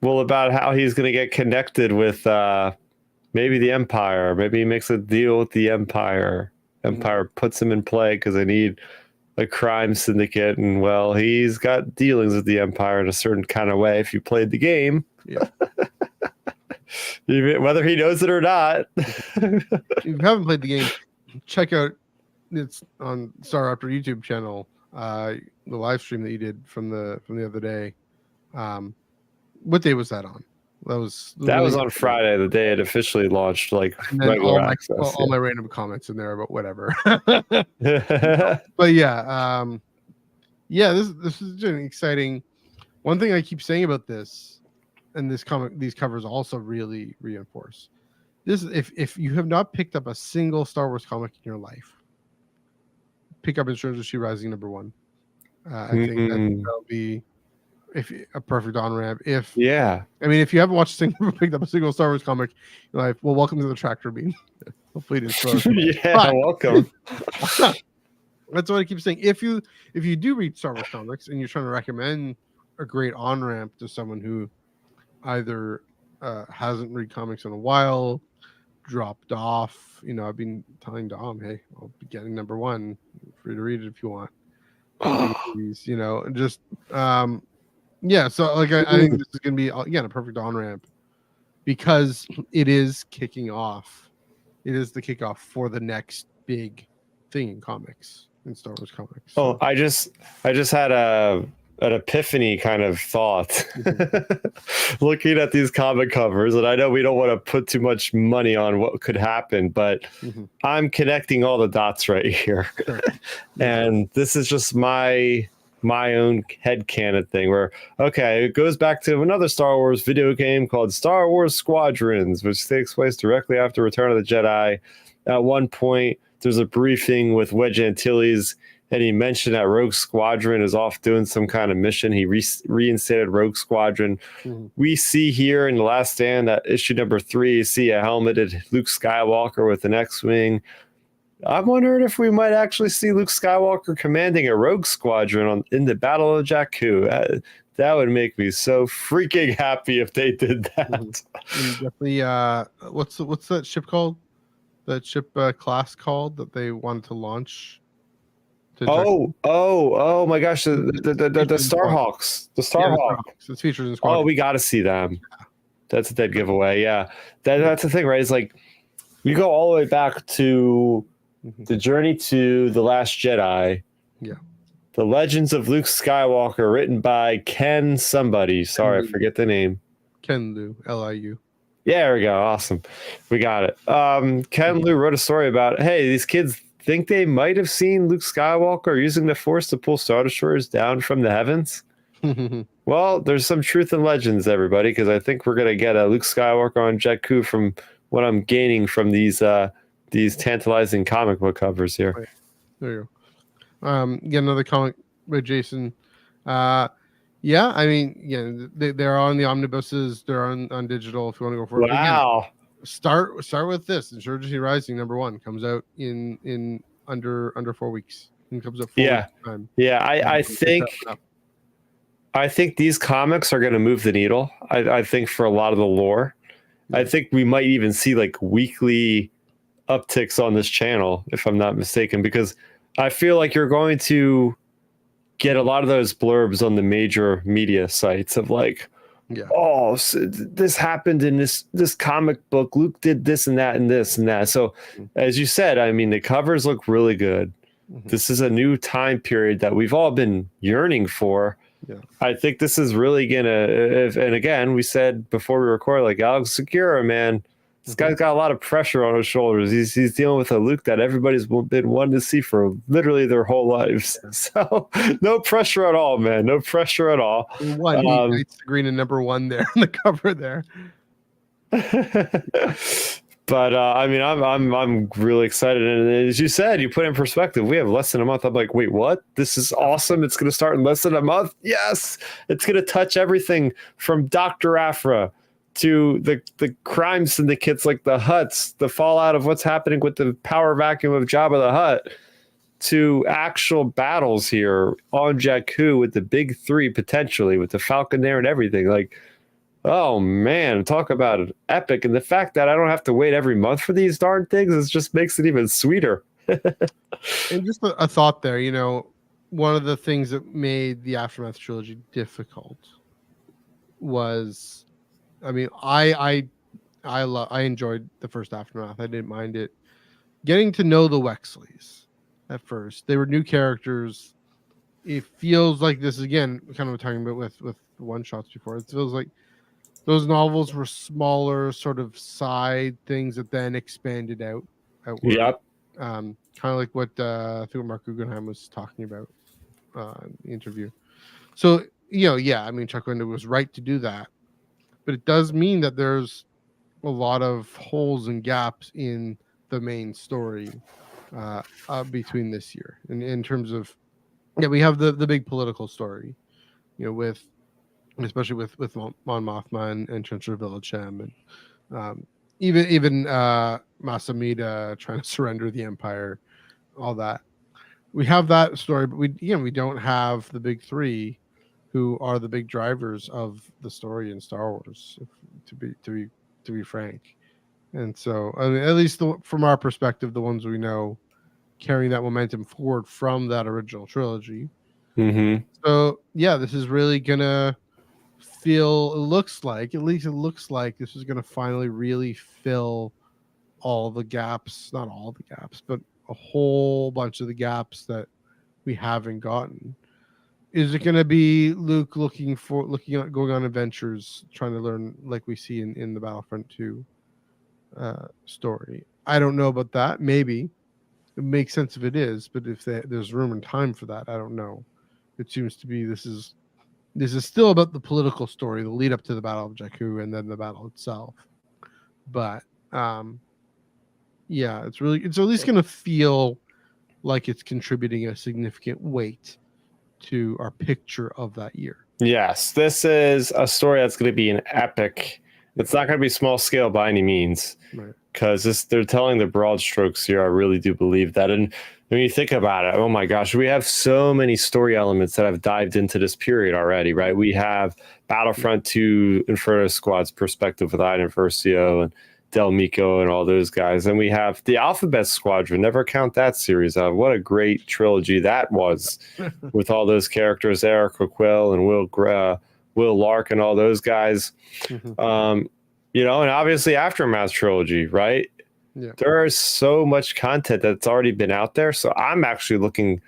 B: Well, about how he's going to get connected with maybe the Empire. Maybe he makes a deal with the Empire. Empire puts him in play because they need a crime syndicate, and he's got dealings with the Empire in a certain kind of way. If you played the game, whether he knows it or not.
A: If you haven't played the game, check out. It's on Star Raptor YouTube channel. The live stream that you did from the other day. What day was that on? That was
B: on Friday, the day it officially launched. Like
A: regular access. All my random comments in there about whatever. But this is an exciting. One thing I keep saying about this, and these covers also really reinforce this. If you have not picked up a single Star Wars comic in your life, pick up Insurgency Rising number 1. I think that'll be a perfect on ramp. If you haven't picked up a single Star Wars comic in your life, well, welcome to the tractor beam. Hopefully it is.
B: Welcome.
A: That's what I keep saying. If you do read Star Wars comics and you're trying to recommend a great on ramp to someone who either hasn't read comics in a while, dropped off, I've been telling Dom, hey, I'll be getting number 1, free to read it if you want. Just so like I think this is gonna be again a perfect on ramp because it is kicking off. It is the kickoff for the next big thing in comics, in Star Wars comics.
B: Oh, I just had an epiphany kind of thought looking at these comic covers, and I know we don't want to put too much money on what could happen, but I'm connecting all the dots right here. Sure. And this is just my own headcanon thing where it goes back to another Star Wars video game called Star Wars Squadrons, which takes place directly after Return of the Jedi. At one point there's a briefing with Wedge Antilles and he mentioned that Rogue Squadron is off doing some kind of mission. He reinstated Rogue Squadron.
A: Mhm.
B: We see here in The Last Stand, that issue number 3, you see a helmeted Luke Skywalker with an X-Wing. I'm wondering if we might actually see Luke Skywalker commanding a Rogue Squadron in the Battle of Jakku. That would make me so freaking happy if they did that.
A: And definitely, what's that ship called? That ship class called that they wanted to launch? To
B: Oh my gosh, the Starhawks. The Starhawks.
A: It's featured in Squadron.
B: Oh, we got to see them. That's a dead giveaway. Yeah, that's the thing, right? It's like you go all the way back to the journey to The Last Jedi.
A: Yeah.
B: The Legends of Luke Skywalker, written by Ken somebody. Sorry, I forget the name.
A: Ken Liu, Liu.
B: Yeah, there we go. Awesome. We got it. Ken Liu wrote a story about, hey, these kids think they might have seen Luke Skywalker using the Force to pull Star Destroyers down from the heavens. Well, there's some truth in Legends, everybody, because I think we're going to get a Luke Skywalker on Jakku from what I'm gaining from these tantalizing comic book covers here.
A: Right. There you go. Get another comic by Jason. Yeah, I mean, they're on the omnibuses. They're on digital if you want to go for it.
B: Wow.
A: Again, start with this. Insurgency Rising #1 comes out in under 4 weeks. It comes up 4 weeks time.
B: Yeah, I think these comics are going to move the needle. I think for a lot of the lore. I think we might even see like weekly upticks on this channel, if I'm not mistaken, because I feel like you're going to get a lot of those blurbs on the major media sites of like, oh, so this happened in this comic book. Luke did this and that and this and that. So as you said, I mean, the covers look really good. This is a new time period that we've all been yearning for.
A: Yeah.
B: I think this is really gonna, and again, we said before we record, like Alex Segura, man, this guy's got a lot of pressure on his shoulders. He's dealing with a Luke that everybody's been wanting to see for literally their whole lives. So no pressure at all, man. No pressure at all.
A: It's green and #1 there on the cover there.
B: But I mean, I'm really excited, and as you said, you put it in perspective. We have less than a month. I'm like, wait, what? This is awesome. It's going to start in less than a month. Yes, it's going to touch everything from Dr. Aphra to the crime syndicates like the Hutts, the fallout of what's happening with the power vacuum of Jabba the Hutt, to actual battles here on Jakku with the big 3 potentially, with the Falcon there and everything. Like, oh man, talk about it epic. And the fact that I don't have to wait every month for these darn things, it just makes it even sweeter.
A: And just a thought there, one of the things that made the Aftermath trilogy difficult was, I mean, I enjoyed the first Aftermath. I didn't mind it. Getting to know the Wexleys at first. They were new characters. It feels like this, again, kind of talking about with one-shots before. It feels like those novels were smaller sort of side things that then expanded outward.
B: Yep.
A: Kind of like what I think Mark Guggenheim was talking about in the interview. So, I mean, Chuck Linder was right to do that. But it does mean that there's a lot of holes and gaps in the main story between this year. In terms of, we have the big political story, especially with Mon Mothma and Chancellor Villachem, and even Masamida trying to surrender the Empire, all that. We have that story, but we don't have the big 3 who are the big drivers of the story in Star Wars, to be frank. And so, I mean, at least from our perspective, the ones we know carrying that momentum forward from that original trilogy. So yeah, this is really gonna feel, at least it looks like this is gonna finally really fill all the gaps, not all the gaps, but a whole bunch of the gaps that we haven't gotten. Is it going to be Luke going on adventures, trying to learn like we see in the Battlefront 2 story? I don't know about that. Maybe it makes sense if it is, but if there's room and time for that, I don't know. It seems to be this is still about the political story, the lead up to the Battle of Jakku, and then the battle itself. But it's at least going to feel like it's contributing a significant weight to our picture of that year.
B: Yes, this is a story that's going to be an epic. It's not going to be small scale by any means,
A: Right.
B: because they're telling the broad strokes here. I really do believe that. And when you think about it, oh my gosh, we have so many story elements that have dived into this period already, right? We have Battlefront 2 Inferno Squad's perspective with Iden Versio and Del Mico and all those guys. And we have the Alphabet Squadron. Never count that series out. What a great trilogy that was with all those characters, Eric Raquel and Will Lark and all those guys. And obviously Aftermath trilogy, right?
A: Yeah.
B: There is so much content that's already been out there. So I'm actually looking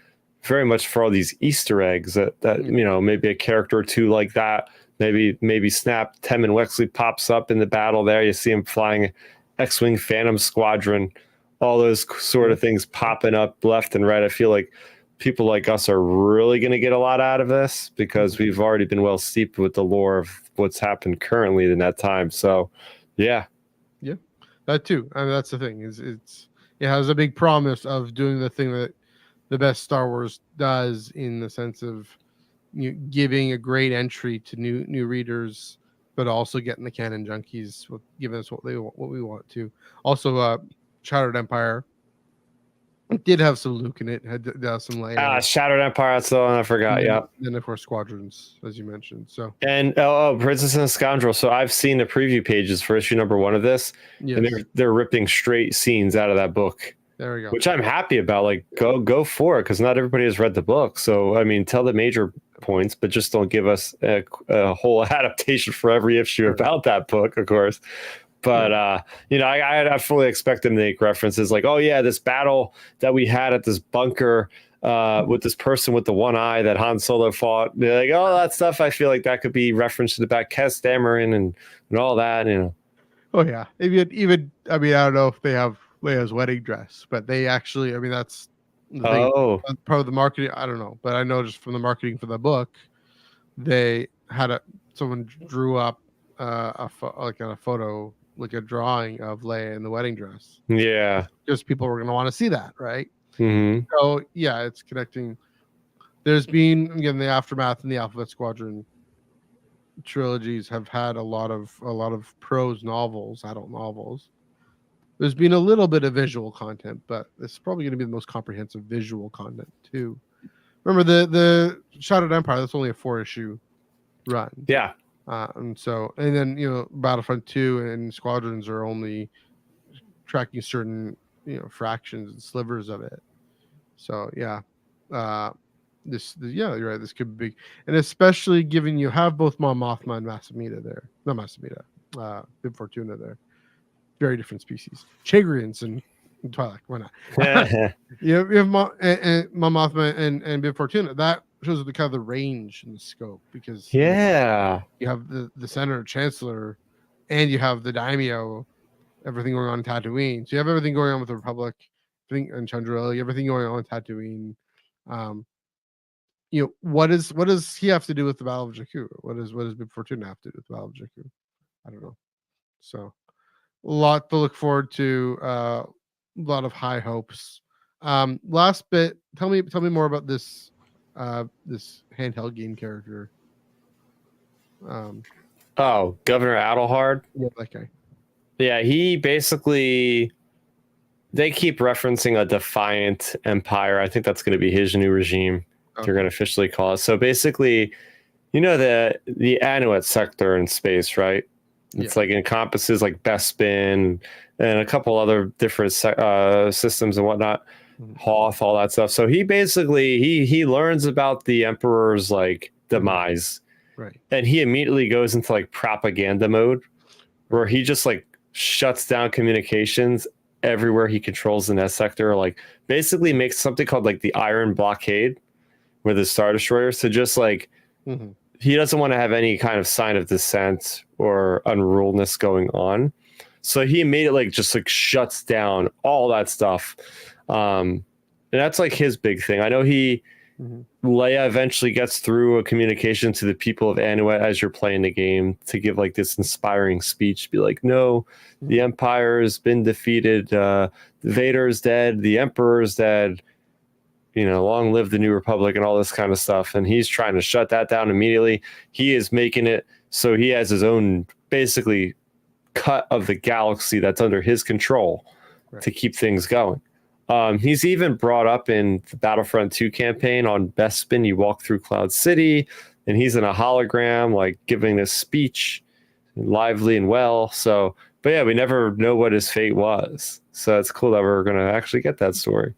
B: very much for all these Easter eggs that maybe a character or two like that. Maybe Snap Tem and Wexley pops up in the battle there. You see him flying X-Wing Phantom Squadron, all those sort of things popping up left and right. I feel like people like us are really going to get a lot out of this because we've already been well steeped with the lore of what's happened currently in that time. So, yeah.
A: Yeah, that too. I mean, that's the thing. It has a big promise of doing the thing that the best Star Wars does, in the sense of giving a great entry to new readers, but also getting the canon junkies, giving us what we want to. Also, Shattered Empire, it did have some Luke in it. Had some Leia.
B: Shattered Empire. That's the one I forgot. Yeah.
A: Then of course Squadrons, as you mentioned. So
B: and Princess and the Scoundrel. So I've seen the preview pages for issue number 1 of this,
A: yes.
B: and they're ripping straight scenes out of that book.
A: There we go.
B: Which I'm happy about. Like, go for it, because not everybody has read the book. So I mean, tell the major points, but just don't give us a whole adaptation for every issue about that book, of course. But I fully expect them to make references like, oh yeah, this battle that we had at this bunker with this person with the one eye that Han Solo fought. They're like, oh, that stuff. I feel like that could be referenced to the back Kes Dameron and all that.
A: Oh yeah, even I mean, I don't know if they have Leia's wedding dress, but they actually, I mean, that's the thing. Part of the marketing. I don't know, but I know just from the marketing for the book, they had someone drew up a photo, like a drawing of Leia in the wedding dress.
B: Yeah,
A: because people were going to want to see that, right?
B: Mm-hmm.
A: So yeah, it's connecting. There's been, again, the Aftermath and the Alphabet Squadron trilogies have had a lot of prose novels, adult novels. There's been a little bit of visual content, but this is probably going to be the most comprehensive visual content too. Remember the Shattered Empire? That's only a 4-issue run.
B: Yeah.
A: And then Battlefront 2 and Squadrons are only tracking certain fractions and slivers of it. So yeah, you're right. This could be big, and especially given you have both Mon Mothma and Masamita there. Not Masamita, Bib Fortuna there. Very different species. Chagrians and Twi'lek. Why not? you have Mon Mothma and Bib Fortuna. That shows the kind of the range and the scope, because you have the Senator Chancellor, and you have the Daimyo, everything going on in Tatooine. So you have everything going on with the Republic, and Chandrila, everything going on in Tatooine. What does he have to do with the Battle of Jakku? What does Bib Fortuna have to do with the Battle of Jakku? I don't know. So a lot to look forward to. A lot of high hopes. Last bit. Tell me more about this handheld game character.
B: Governor Adelhard.
A: Yeah, that guy.
B: Yeah, he basically, they keep referencing a defiant empire. I think that's going to be his new regime. Okay. They're going to officially call it. So basically, the Anuet sector in space, right? It's like encompasses like Bespin and a couple other different systems and whatnot. Hoth, all that stuff. So he basically he learns about the Emperor's like demise,
A: right? And
B: he immediately goes into like propaganda mode, where he just like shuts down communications everywhere he controls the Nest sector. Like basically makes something called like the Iron Blockade, where the Star Destroyers to just like he doesn't want to have any kind of sign of dissent or unruliness going on. So he immediately like just like shuts down all that stuff. And that's like his big thing. I know Leia eventually gets through a communication to the people of Anuet as you're playing the game to give like this inspiring speech, be like, no, the Empire has been defeated. Vader's dead. The Emperor's dead. long live the New Republic and all this kind of stuff. And he's trying to shut that down immediately. He is making it so he has his own basically cut of the galaxy that's under his control to keep things going. He's even brought up in the Battlefront 2 campaign on Bespin. You walk through Cloud City, and he's in a hologram, like giving this speech, lively and well. So, but yeah, we never know what his fate was. So it's cool that we're going to actually get that story.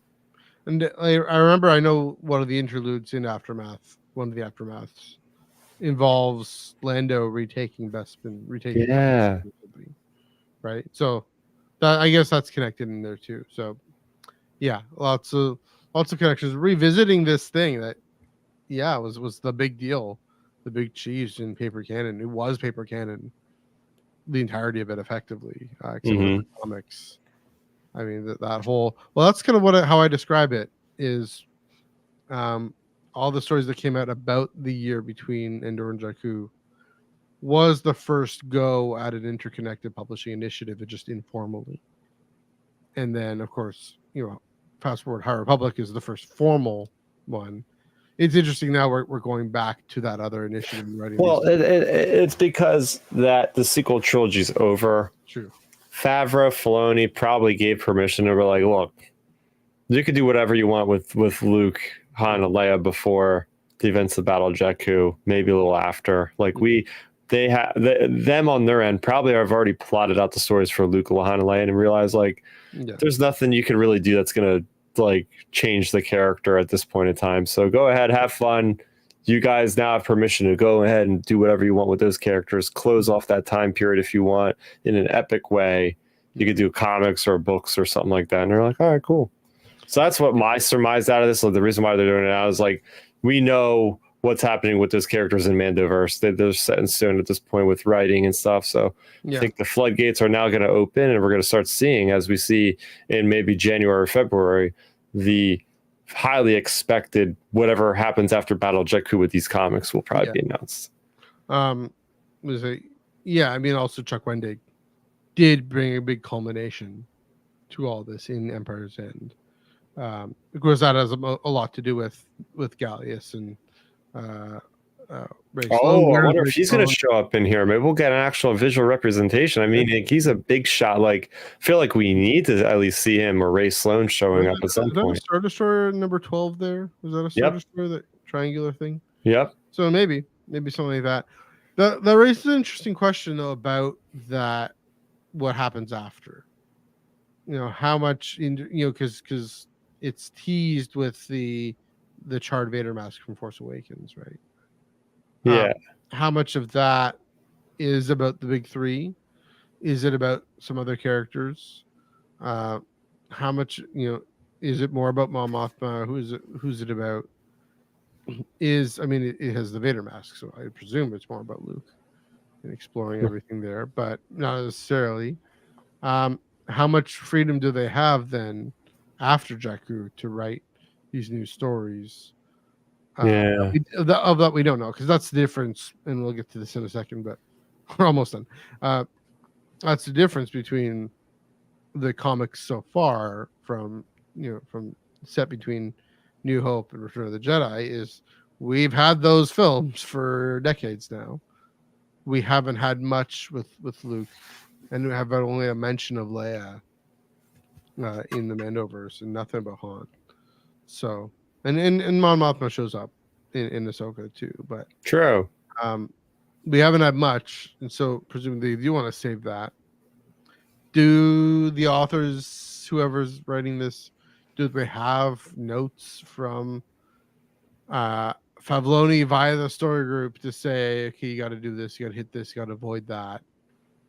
A: And I remember, I know one of the interludes in Aftermath, one of the Aftermaths, involves Lando retaking Bespin,
B: Yeah.
A: Bespin, right? So that, I guess that's connected in there too. So yeah, lots of connections. Revisiting this thing that, yeah, was the big deal, the big cheese in paper canon. It was paper canon, the entirety of it, effectively, except for the comics. I mean, that whole, well, that's kind of how I describe it is, all the stories that came out about the year between Endor and Jakku was the first go at an interconnected publishing initiative, just informally. And then, of course, fast forward, High Republic is the first formal one. It's interesting now we're going back to that other initiative.
B: Well, it's because that the sequel trilogy is over.
A: True.
B: Favreau, Filoni probably gave permission to be like, look, you could do whatever you want with Luke, Han, and Leia before the events of Battle of Jakku, maybe a little after. Like them on their end probably have already plotted out the stories for Luke, Han, and Leia, and realized there's nothing you can really do that's gonna change the character at this point in time. So go ahead, have fun. You guys now have permission to go ahead and do whatever you want with those characters. Close off that time period if you want in an epic way. You could do comics or books or something like that. And they're like, all right, cool. So that's what my surmise out of this. So the reason why they're doing it now is we know what's happening with those characters in Mandoverse. They're set in stone at this point with writing and stuff. So I think the floodgates are now going to open, and we're going to start seeing, as we see in maybe January or February, the highly expected whatever happens after Battle of Jakku with these comics will probably be announced.
A: I mean, also Chuck Wendig did bring a big culmination to all this in Empire's End. Of course, that has a lot to do with Gallius and Ray
B: I wonder if he's going to
A: Sloan.
B: show up in here. Maybe we'll get an actual visual representation. I mean, he's a big shot. I feel like we need to at least see him or Ray Sloan showing up at some point.
A: Is that a Star Destroyer number 12 there? Was that a Star Destroyer, that triangular thing?
B: Yep.
A: So maybe something like that. That raises an interesting question, though, about that. What happens after? How much because it's teased with the charred Vader mask from Force Awakens, right?
B: Yeah.
A: How much of that is about the big three? Is it about some other characters? How much is it more about Mon Mothma? Who's it about? It has the Vader mask, so I presume it's more about Luke and exploring everything there, but not necessarily. How much freedom do they have then after Jakku to write these new stories? Of that we don't know, because that's the difference, and we'll get to this in a second, but we're almost done. That's the difference between the comics so far from set between New Hope and Return of the Jedi is we've had those films for decades now. We haven't had much with Luke, and we have only a mention of Leia in the Mandoverse, and nothing about Han. So, and Mon Mothma shows up in Ahsoka too, but
B: true.
A: We haven't had much, and so presumably you want to save that. Do the authors, whoever's writing this, do they have notes from Favloni via the story group to say, okay, you got to do this, you got to hit this, you got to avoid that?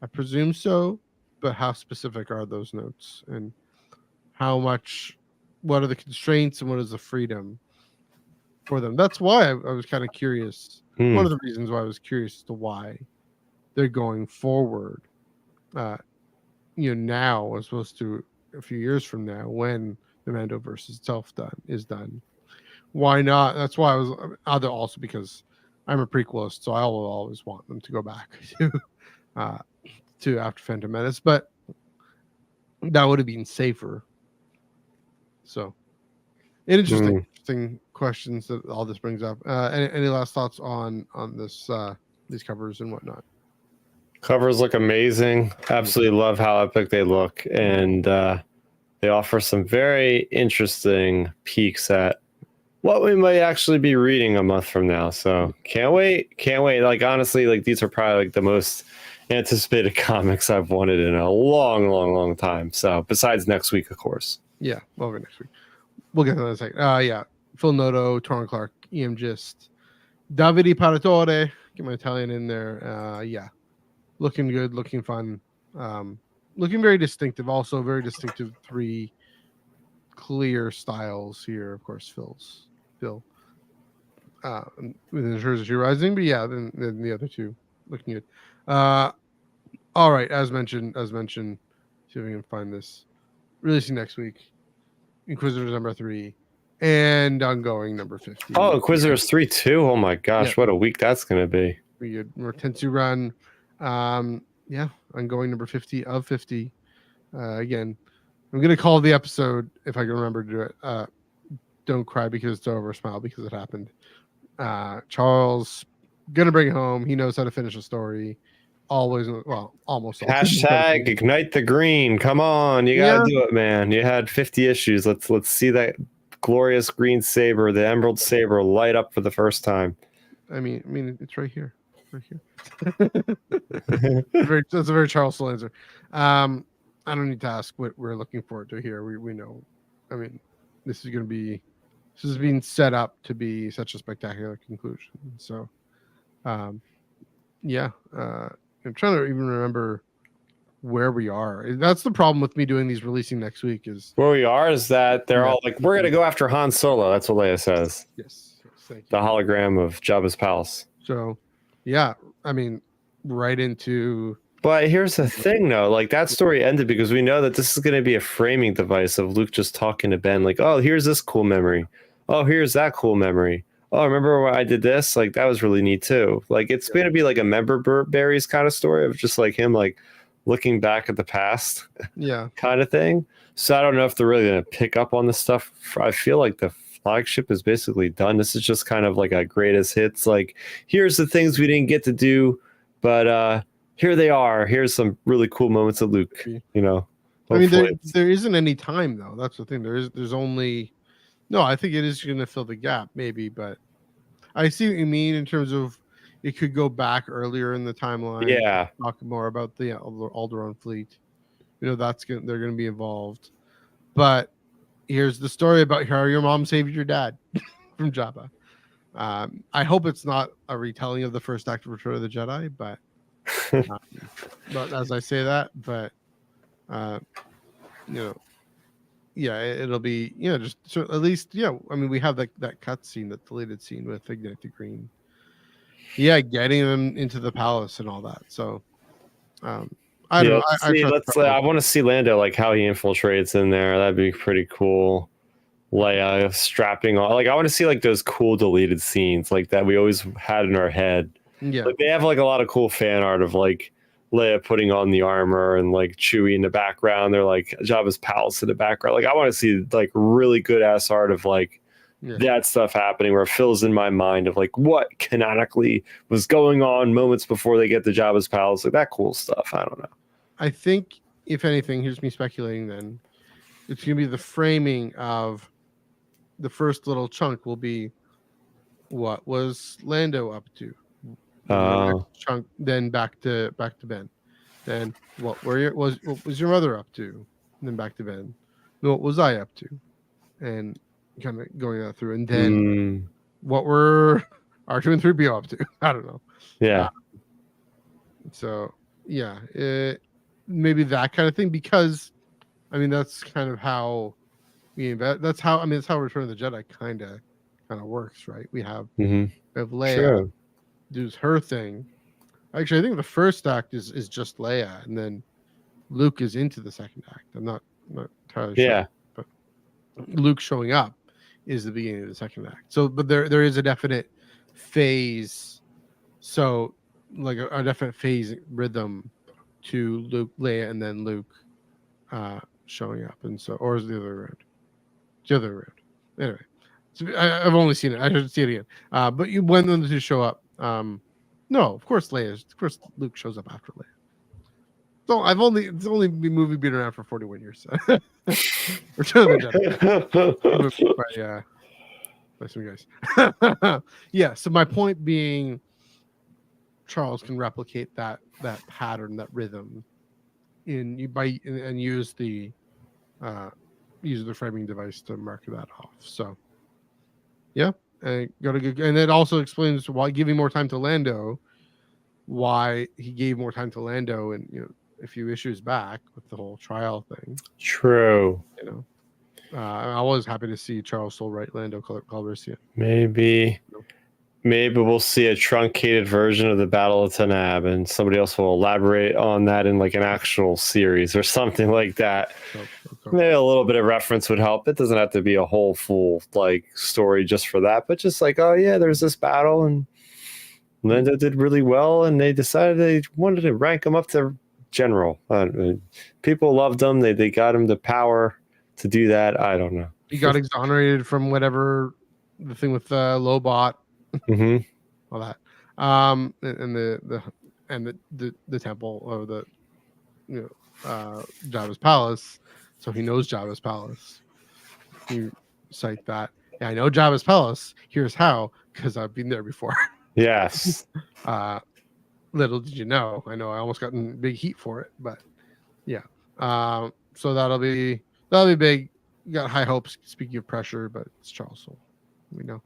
A: I presume so, but how specific are those notes, and what are the constraints and what is the freedom for them? That's why I was kind of curious. One of the reasons why I was curious as to why they're going forward, now as opposed to a few years from now when the Mandoverse itself is done. Why not? That's why I was also because I'm a prequelist, so I will always want them to go back to After Phantom Menace, but that would have been safer. So interesting interesting questions that all this brings up. Any last thoughts on this these covers and whatnot?
B: Covers look amazing. Absolutely love how epic they look, and they offer some very interesting peeks at what we might actually be reading a month from now. So can't wait. Like honestly, like these are probably like the most anticipated comics I've wanted in a long time. So besides next week, of course.
A: Yeah, over next week. We'll get to that in a second. Yeah, Phil Noto, Torrin Clark, EM Gist, Davide Paratore. Get my Italian in there. Yeah, looking good, looking fun, looking very distinctive. Also, very distinctive 3 clear styles here. Of course, Phil, within Jersey Rising, but yeah, then the other 2 looking good. All right, as mentioned, see if we can find this. Releasing next week, Inquisitors number 3, and ongoing number 50.
B: Oh, Inquisitors 3 too. Oh my gosh, what a week that's gonna be.
A: Pretty good. More Tensu run. Yeah, ongoing number 50 of 50. Again, I'm gonna call the episode, if I can remember to do it. Don't cry because it's over, smile because it happened. Charles gonna bring it home. He knows how to finish a story. Always, well, almost.
B: Hashtag ignite the green. Come on, you gotta do it, man. You had 50 issues. Let's see that glorious green saber, the emerald saber, light up for the first time.
A: I mean, it's right here. That's a very Charles Soule answer. I don't need to ask what we're looking forward to here. We know. I mean, this is being set up to be such a spectacular conclusion. So, yeah. I'm trying to even remember where we are. That's the problem with me doing these releasing next week is
B: where we are is that they're all like, we're gonna go after Han Solo. That's what Leia says.
A: Yes, thank you.
B: The hologram of Jabba's palace.
A: So, yeah, I mean, right into.
B: But here's the thing, though. Like that story ended because we know that this is going to be a framing device of Luke just talking to Ben, like, "Oh, here's this cool memory. Oh, here's that cool memory. Oh, remember when I did this? Like that was really neat too." Like it's going to be like a member berries kind of story of just like him like looking back at the past, kind of thing. So I don't know if they're really going to pick up on this stuff. I feel like the flagship is basically done. This is just kind of like a greatest hits. Like here's the things we didn't get to do, but here they are. Here's some really cool moments of Luke. You know,
A: I mean, there isn't any time though. That's the thing. There's only. No, I think it is going to fill the gap, maybe, but I see what you mean in terms of it could go back earlier in the timeline.
B: Yeah,
A: talk more about the Alderaan fleet. You know, they're going to be involved. But here's the story about how your mom saved your dad from Jabba. I hope it's not a retelling of the first act of Return of the Jedi, but as I say that, but you know. Yeah, it'll be just so at least I mean we have that cut scene, that deleted scene with Ignite the Green. Yeah, getting them into the palace and all that. So I don't know.
B: I want to see Lando, like how he infiltrates in there. That'd be pretty cool. Leia strapping on, like I want to see like those cool deleted scenes like that we always had in our head.
A: Yeah,
B: like they have like a lot of cool fan art of like Leia putting on the armor and like Chewie in the background. They're like Jabba's palace in the background. Like I want to see like really good ass art of like that stuff happening where it fills in my mind of like what canonically was going on moments before they get to Jabba's palace. Like that cool stuff. I don't know.
A: I think if anything, here's me speculating then, it's going to be the framing of the first little chunk will be what was Lando up to? Chunk, then back to Ben. Then what was your mother up to? And then back to Ben. What was I up to? And kind of going that through. And then what were R2 and 3PO up to? I don't know.
B: Yeah.
A: So yeah, maybe that kind of thing, because I mean that's kind of how we invest. That's how Return of the Jedi kind of works, right? We have Leia does her thing. Actually, I think the first act is just Leia, and then Luke is into the second act. I'm not entirely sure, but Luke showing up is the beginning of the second act. So, but there is a definite phase. So, like a definite phase rhythm to Luke, Leia, and then Luke showing up, and so, or is the other way around? The other way around. Anyway, So I've only seen it. I should see it again. But when the two show up, no, of course Luke shows up after Leia. So it's only the movie been around for 41 years. So. Return of the Jedi. By some guys. Yeah. So my point being, Charles can replicate that pattern, that rhythm, and use the framing device to mark that off. So, yeah, and it also explains why giving more time to Lando, why he gave more time to Lando, and a few issues back with the whole trial thing.
B: True.
A: I was happy to see Charles Soule write Lando Calrissian.
B: Maybe we'll see a truncated version of the Battle of Tanab, and somebody else will elaborate on that in like an actual series or something like that. Maybe a little bit of reference would help. It doesn't have to be a whole full like story just for that, but just like, oh yeah, there's this battle and Lando did really well, and they decided they wanted to rank him up to general. People loved him. They got him the power to do that. I don't know.
A: He got exonerated from whatever the thing with Lobot, all that, and the temple or the Jabba's palace. So he knows Jabba's palace. You cite that. Yeah, I know Jabba's palace. Here's how, because I've been there before.
B: Yes.
A: Little did you know. I know I almost got in big heat for it, but yeah. So that'll be big. You got high hopes. Speaking of pressure, but it's Charles Soule. We know.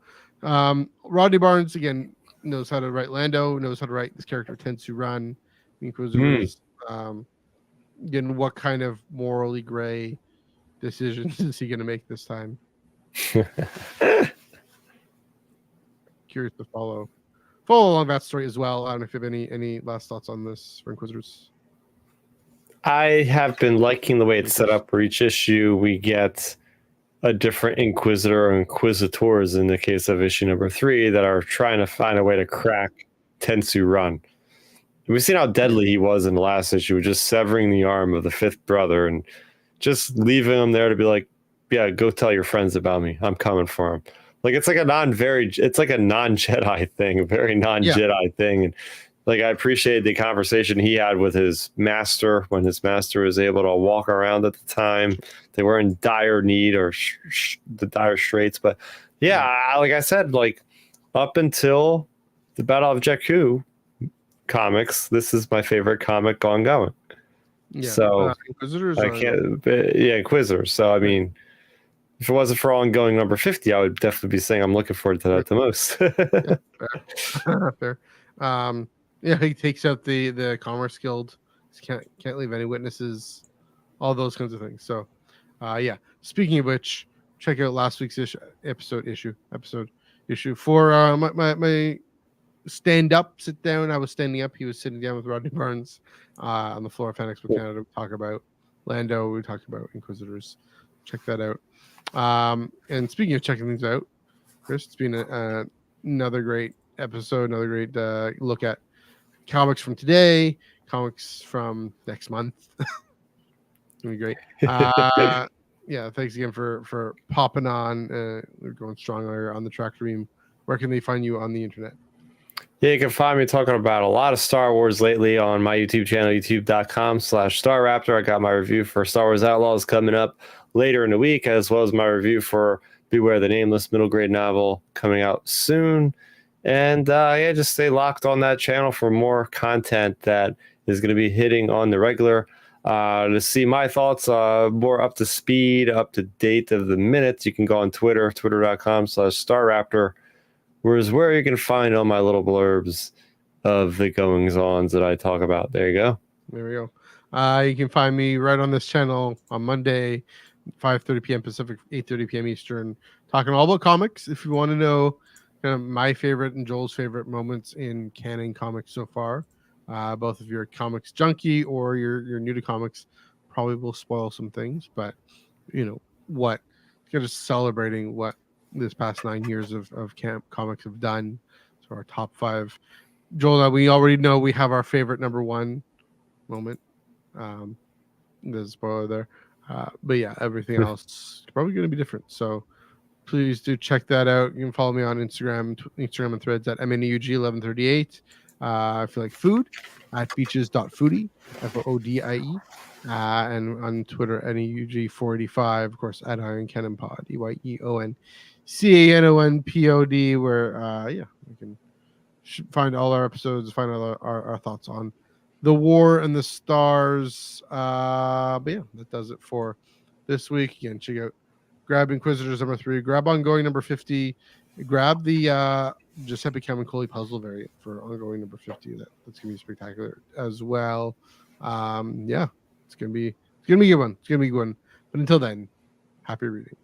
A: Rodney Barnes again knows how to write Lando. Knows how to write this character tends to run Inquisitors. Again, what kind of morally gray decisions is he going to make this time? Curious to follow along that story as well. I don't know if you have any last thoughts on this for Inquisitors.
B: I have been liking the way it's set up. For each issue, we get a different Inquisitor or Inquisitors in the case of issue number 3 that are trying to find a way to crack Tensu Run. We've seen how deadly he was in the last issue, just severing the arm of the 5th brother and just leaving him there to be like, yeah, go tell your friends about me. I'm coming for him. Like it's like a non-Jedi thing, a very non-Jedi thing. And like I appreciate the conversation he had with his master when his master was able to walk around at the time. They were in dire need or the dire straits. But yeah, like I said, like up until the Battle of Jakku comics, this is my favorite comic ongoing.
A: Yeah,
B: so
A: Inquisitors.
B: Inquisitors. So I mean, if it wasn't for ongoing number 50, I would definitely be saying I'm looking forward to that the most.
A: Fair. Yeah, he takes out the Commerce Guild. Can't leave any witnesses. All those kinds of things. So, yeah. Speaking of which, check out last week's episode for my stand up, sit down. I was standing up. He was sitting down with Rodney Barnes on the floor of Fan Expo Canada. We talk about Lando. We talked about Inquisitors. Check that out. And speaking of checking things out, Chris, it's been another great episode, another great look at comics from today, comics from next month. It's gonna be great. Yeah, thanks again for popping on. We're going strong on the track stream. Where can they find you on the internet?
B: Yeah, you can find me talking about a lot of Star Wars lately on my YouTube channel, youtube.com/StarRaptor. I got my review for Star Wars Outlaws coming up later in the week, as well as my review for Beware the Nameless middle grade novel coming out soon. And yeah, just stay locked on that channel for more content that is going to be hitting on the regular. To see my thoughts, more up to speed, up to date of the minutes, you can go on Twitter, twitter.com/StarRaptor, where you can find all my little blurbs of the goings-ons that I talk about. There you go.
A: There we go. You can find me right on this channel on Monday, 5:30 p.m. Pacific, 8:30 p.m. Eastern, talking all about comics. If you want to know kind of my favorite and Joel's favorite moments in canon comics so far, both of you are comics junkie or you're new to comics, probably will spoil some things, but you know what, just celebrating what this past 9 years of comics have done. So our top 5. Joel, we already know we have our favorite number 1 moment. There's a spoiler there. But yeah, everything else is probably going to be different. So please do check that out. You can follow me on Instagram and Threads at MNEUG1138. I feel like food at beaches.foodie, FOODIE. And on Twitter, NEUG485, of course, at Iron Cannon Pod, EYEONCANONPOD, where, you can find all our episodes, find all our thoughts on the War and the Stars. But yeah, that does it for this week. Again, check out Grab Inquisitors number 3, grab Ongoing number 50, grab the Giuseppe Camuncoli puzzle variant for Ongoing number 50. That's gonna be spectacular as well. Yeah, it's gonna be a good one. It's gonna be a good one. But until then, happy reading.